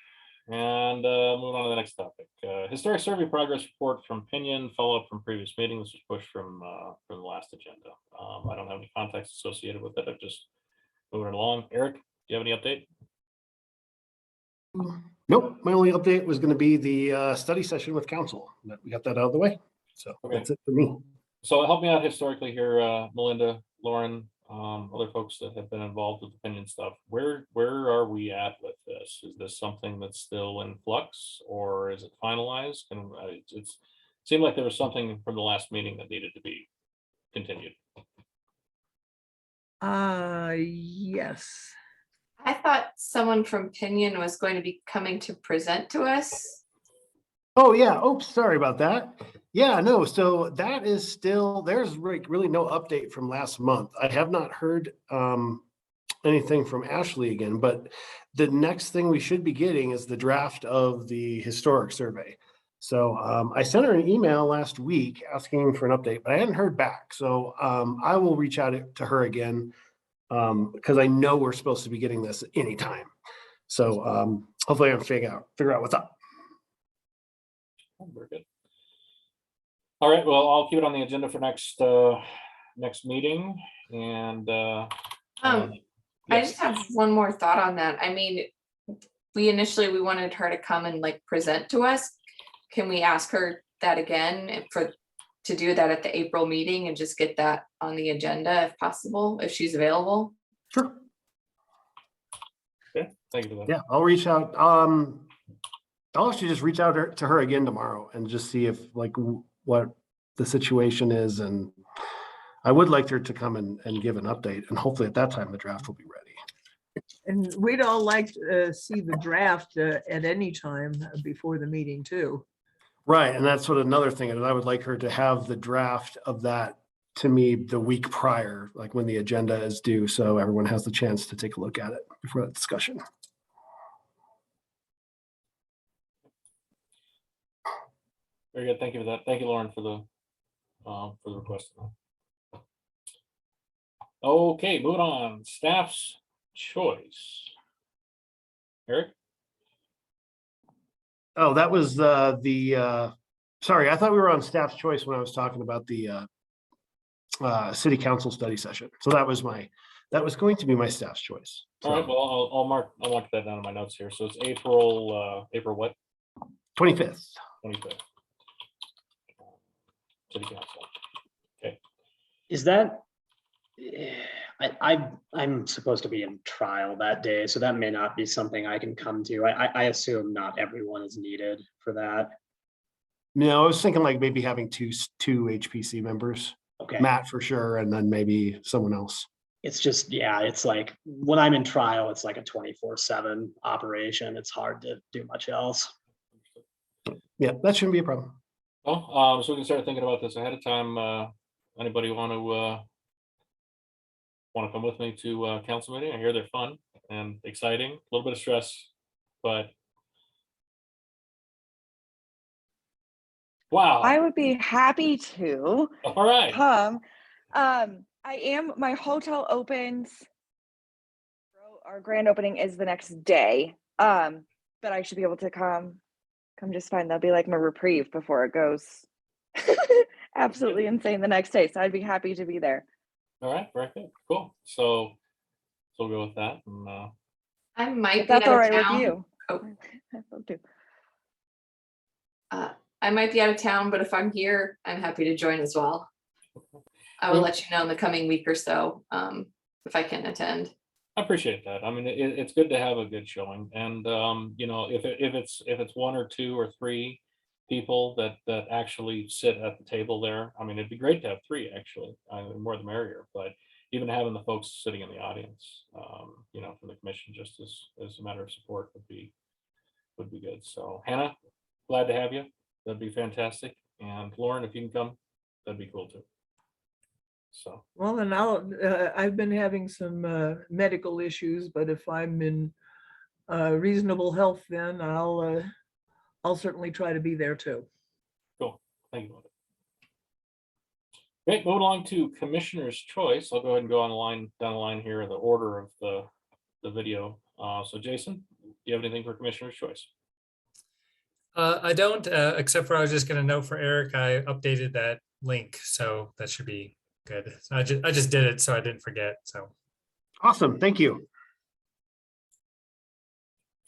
[SPEAKER 5] And moving on to the next topic. Historic survey progress report from Pinyon, follow-up from previous meeting. This was pushed from the last agenda. I don't have any context associated with it. I'm just moving it along. Eric, do you have any update?
[SPEAKER 3] Nope, my only update was going to be the study session with council. We got that out of the way. So
[SPEAKER 5] Okay.
[SPEAKER 3] That's it for me.
[SPEAKER 5] So help me out historically here, Melinda, Lauren, other folks that have been involved with opinion stuff. Where are we at with this? Is this something that's still in flux, or is it finalized? And it seemed like there was something from the last meeting that needed to be continued.
[SPEAKER 4] Yes.
[SPEAKER 10] I thought someone from Pinyon was going to be coming to present to us.
[SPEAKER 3] Oh yeah. Oops, sorry about that. Yeah, no. So that is still, there's really no update from last month. I have not heard anything from Ashley again, but the next thing we should be getting is the draft of the historic survey. So I sent her an email last week asking for an update, but I hadn't heard back. So I will reach out to her again because I know we're supposed to be getting this anytime. So hopefully I can figure out what's up.
[SPEAKER 5] Very good. All right, well, I'll keep it on the agenda for next meeting. And
[SPEAKER 10] I
[SPEAKER 5] yes.
[SPEAKER 10] just have one more thought on that. I mean, we wanted her to come and like present to us. Can we ask her that again to do that at the April meeting and just get that on the agenda if possible, if she's available?
[SPEAKER 3] Sure.
[SPEAKER 5] Okay, thank you for that.
[SPEAKER 3] Yeah, I'll reach out. I'll actually just reach out to her again tomorrow and just see if what the situation is. And I would like her to come and give an update, and hopefully at that time the draft will be ready.
[SPEAKER 4] And we'd all like to see the draft at any time before the meeting too.
[SPEAKER 3] Right, and that's what another thing is. I would like her to have the draft of that to me the week prior, like when the agenda is due, so everyone has the chance to take a look at it before that discussion.
[SPEAKER 5] Very good. Thank you for that. Thank you, Lauren, for the request. Okay, moving on. Staff's choice. Eric?
[SPEAKER 3] Oh, that was sorry, I thought we were on staff's choice when I was talking about the city council study session. So that was going to be my staff's choice. So,
[SPEAKER 5] All right, well, I'll mark that down in my notes here. So it's April what?
[SPEAKER 3] 25th.
[SPEAKER 5] 25th. City council. Okay.
[SPEAKER 7] Is that, I'm supposed to be in trial that day, so that may not be something I can come to. I assume not everyone is needed for that.
[SPEAKER 3] No, I was thinking like maybe having two HPC members.
[SPEAKER 7] Okay.
[SPEAKER 3] Matt for sure, and then maybe someone else.
[SPEAKER 7] It's just, yeah, it's like when I'm in trial, it's like a 24/7 operation. It's hard to do much else.
[SPEAKER 3] Yeah, that shouldn't be a problem.
[SPEAKER 5] Well, so we can start thinking about this ahead of time. Anybody want to come with me to council meeting? I hear they're fun and exciting, a little bit of stress, but wow.
[SPEAKER 12] I would be happy to.
[SPEAKER 5] All right.
[SPEAKER 12] Come. My hotel opens. Our grand opening is the next day. but I should be able to come just fine. That'll be like my reprieve before it goes absolutely insane the next day. So I'd be happy to be there.
[SPEAKER 5] All right, very good, cool. So we'll go with that. And,
[SPEAKER 10] I might
[SPEAKER 12] If
[SPEAKER 10] be
[SPEAKER 12] that's
[SPEAKER 10] out
[SPEAKER 12] all
[SPEAKER 10] of
[SPEAKER 12] right with
[SPEAKER 10] town.
[SPEAKER 12] you.
[SPEAKER 10] Oh.
[SPEAKER 12] I'd love to.
[SPEAKER 10] I might be out of town, but if I'm here, I'm happy to join as well. I will let you know in the coming week or so if I can attend.
[SPEAKER 5] I appreciate that. I mean, it's good to have a good showing, and you know, if it's one or two or three people that actually sit at the table there, I mean, it'd be great to have three actually, the more the merrier. But even having the folks sitting in the audience, you know, from the commission, just as a matter of support would be good. So Hannah, glad to have you. That'd be fantastic. And Lauren, if you can come, that'd be cool too. So,
[SPEAKER 4] Well, and I've been having some medical issues, but if I'm in reasonable health, then I'll certainly try to be there too.
[SPEAKER 5] cool. Thank you. Great. Moving along to Commissioner's Choice. I'll go ahead and go down the line here, the order of the video. So Jason, do you have anything for Commissioner's Choice?
[SPEAKER 6] I don't, except for I was just going to note for Eric, I updated that link, so that should be good. I just did it, so I didn't forget. So
[SPEAKER 3] Awesome, thank you.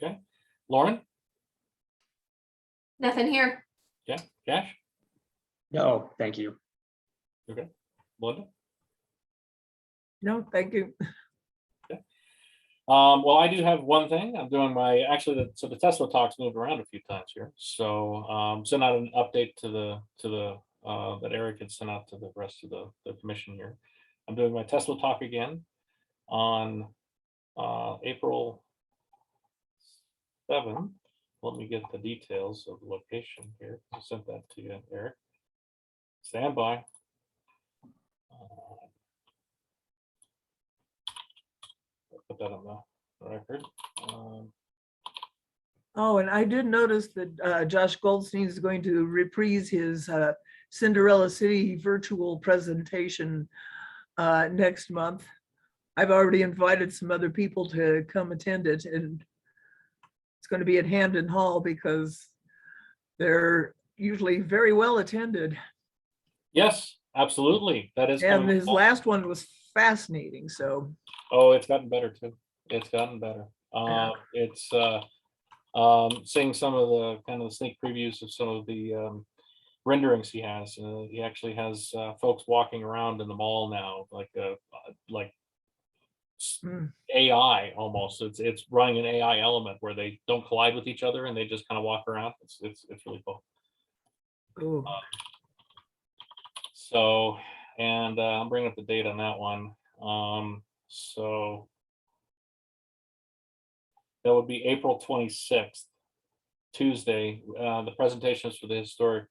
[SPEAKER 5] Okay. Lauren?
[SPEAKER 10] Nothing here.
[SPEAKER 5] Yeah. Cash?
[SPEAKER 7] No, thank you.
[SPEAKER 5] Okay. Melinda?
[SPEAKER 4] No, thank you.
[SPEAKER 5] Well, I do have one thing. I'm doing so the Tesla talks moved around a few times here. So sent out an update to the that Eric had sent out to the rest of the commission here. I'm doing my Tesla talk again on April 7th. Let me get the details of the location here. I sent that to you, Eric. Stand by. Put that on the record.
[SPEAKER 4] Oh, and I did notice that Josh Goldstein is going to reprise his Cinderella City virtual presentation next month. I've already invited some other people to come attend it, and it's going to be at Hamden Hall because they're usually very well attended.
[SPEAKER 5] Yes, absolutely. That is.
[SPEAKER 4] And his last one was fascinating. So.
[SPEAKER 5] Oh, it's gotten better too. It's gotten better.
[SPEAKER 4] Yeah.
[SPEAKER 5] It's seeing some of the kind of sneak previews of some of the renderings he has. He actually has folks walking around in the mall now, like AI almost. It's running an AI element where they don't collide with each other and they just kind of walk around. It's really cool.
[SPEAKER 4] Ooh.
[SPEAKER 5] So, and I'm bringing up the date on that one. So that would be April 26th, Tuesday. The presentations for the historic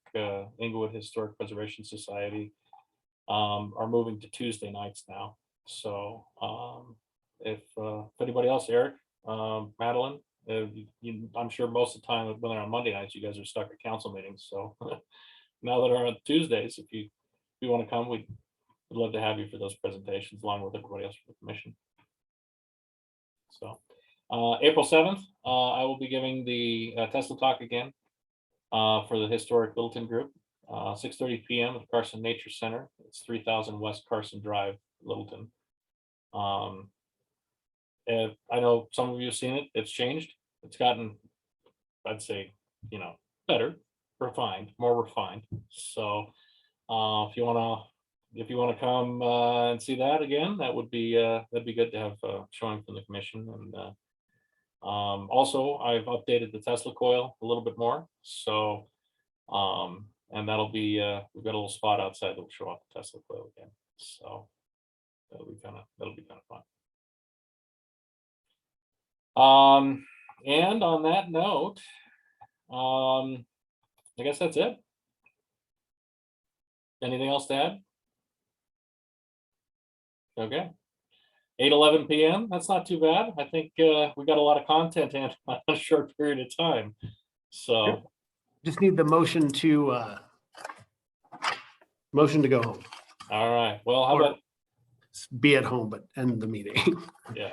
[SPEAKER 5] Englewood Historic Preservation Society are moving to Tuesday nights now. So if anybody else, Eric, Madeline, I'm sure most of the time when they're on Monday nights, you guys are stuck at council meetings. So now that are on Tuesdays, if you want to come, we'd love to have you for those presentations along with everybody else from the commission. So April 7th, I will be giving the Tesla talk again for the historic Littleton group, 6:30 p.m. at the Carson Nature Center. It's 3000 West Carson Drive, Littleton. And I know some of you have seen it. It's changed. It's gotten, I'd say, better, refined, more refined. So if you want to come and see that again, that'd be good to have showing from the commission. And also I've updated the Tesla coil a little bit more. So and that'll be we've got a little spot outside that will show off the Tesla coil again. So that'll be kind of fun. And on that note, I guess that's it. Anything else to add? Okay. 8:11 p.m. That's not too bad. I think we got a lot of content in a short period of time. So
[SPEAKER 3] just need the motion to go home.
[SPEAKER 5] All right. Well, how about
[SPEAKER 3] be at home but end the meeting?
[SPEAKER 5] Yeah.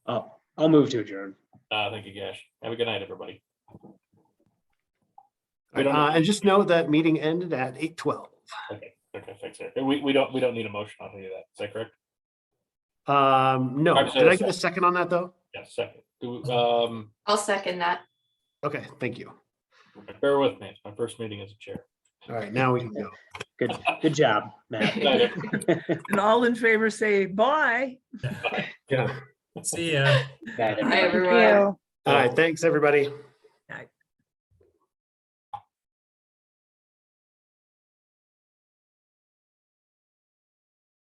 [SPEAKER 7] I'll move to adjourn.
[SPEAKER 5] Thank you, Gash. Have a good night, everybody. We don't-
[SPEAKER 3] And just note that meeting ended at 8:12.
[SPEAKER 5] Okay, fix it. We don't need a motion on any of that. Is that correct?
[SPEAKER 3] No,
[SPEAKER 5] Alright, so
[SPEAKER 3] did I
[SPEAKER 5] a
[SPEAKER 3] get a second on that though?
[SPEAKER 5] Yes, second.
[SPEAKER 10] I'll second that.
[SPEAKER 3] Okay, thank you.
[SPEAKER 5] Bear with me. It's my first meeting as a chair.
[SPEAKER 3] All right, now we can go.
[SPEAKER 7] Good job, Matt.
[SPEAKER 4] And all in favor say bye.
[SPEAKER 1] Yeah.
[SPEAKER 6] See ya.
[SPEAKER 7] Bye,
[SPEAKER 10] Hi,
[SPEAKER 7] everybody.
[SPEAKER 10] everyone.
[SPEAKER 3] All right, thanks, everybody.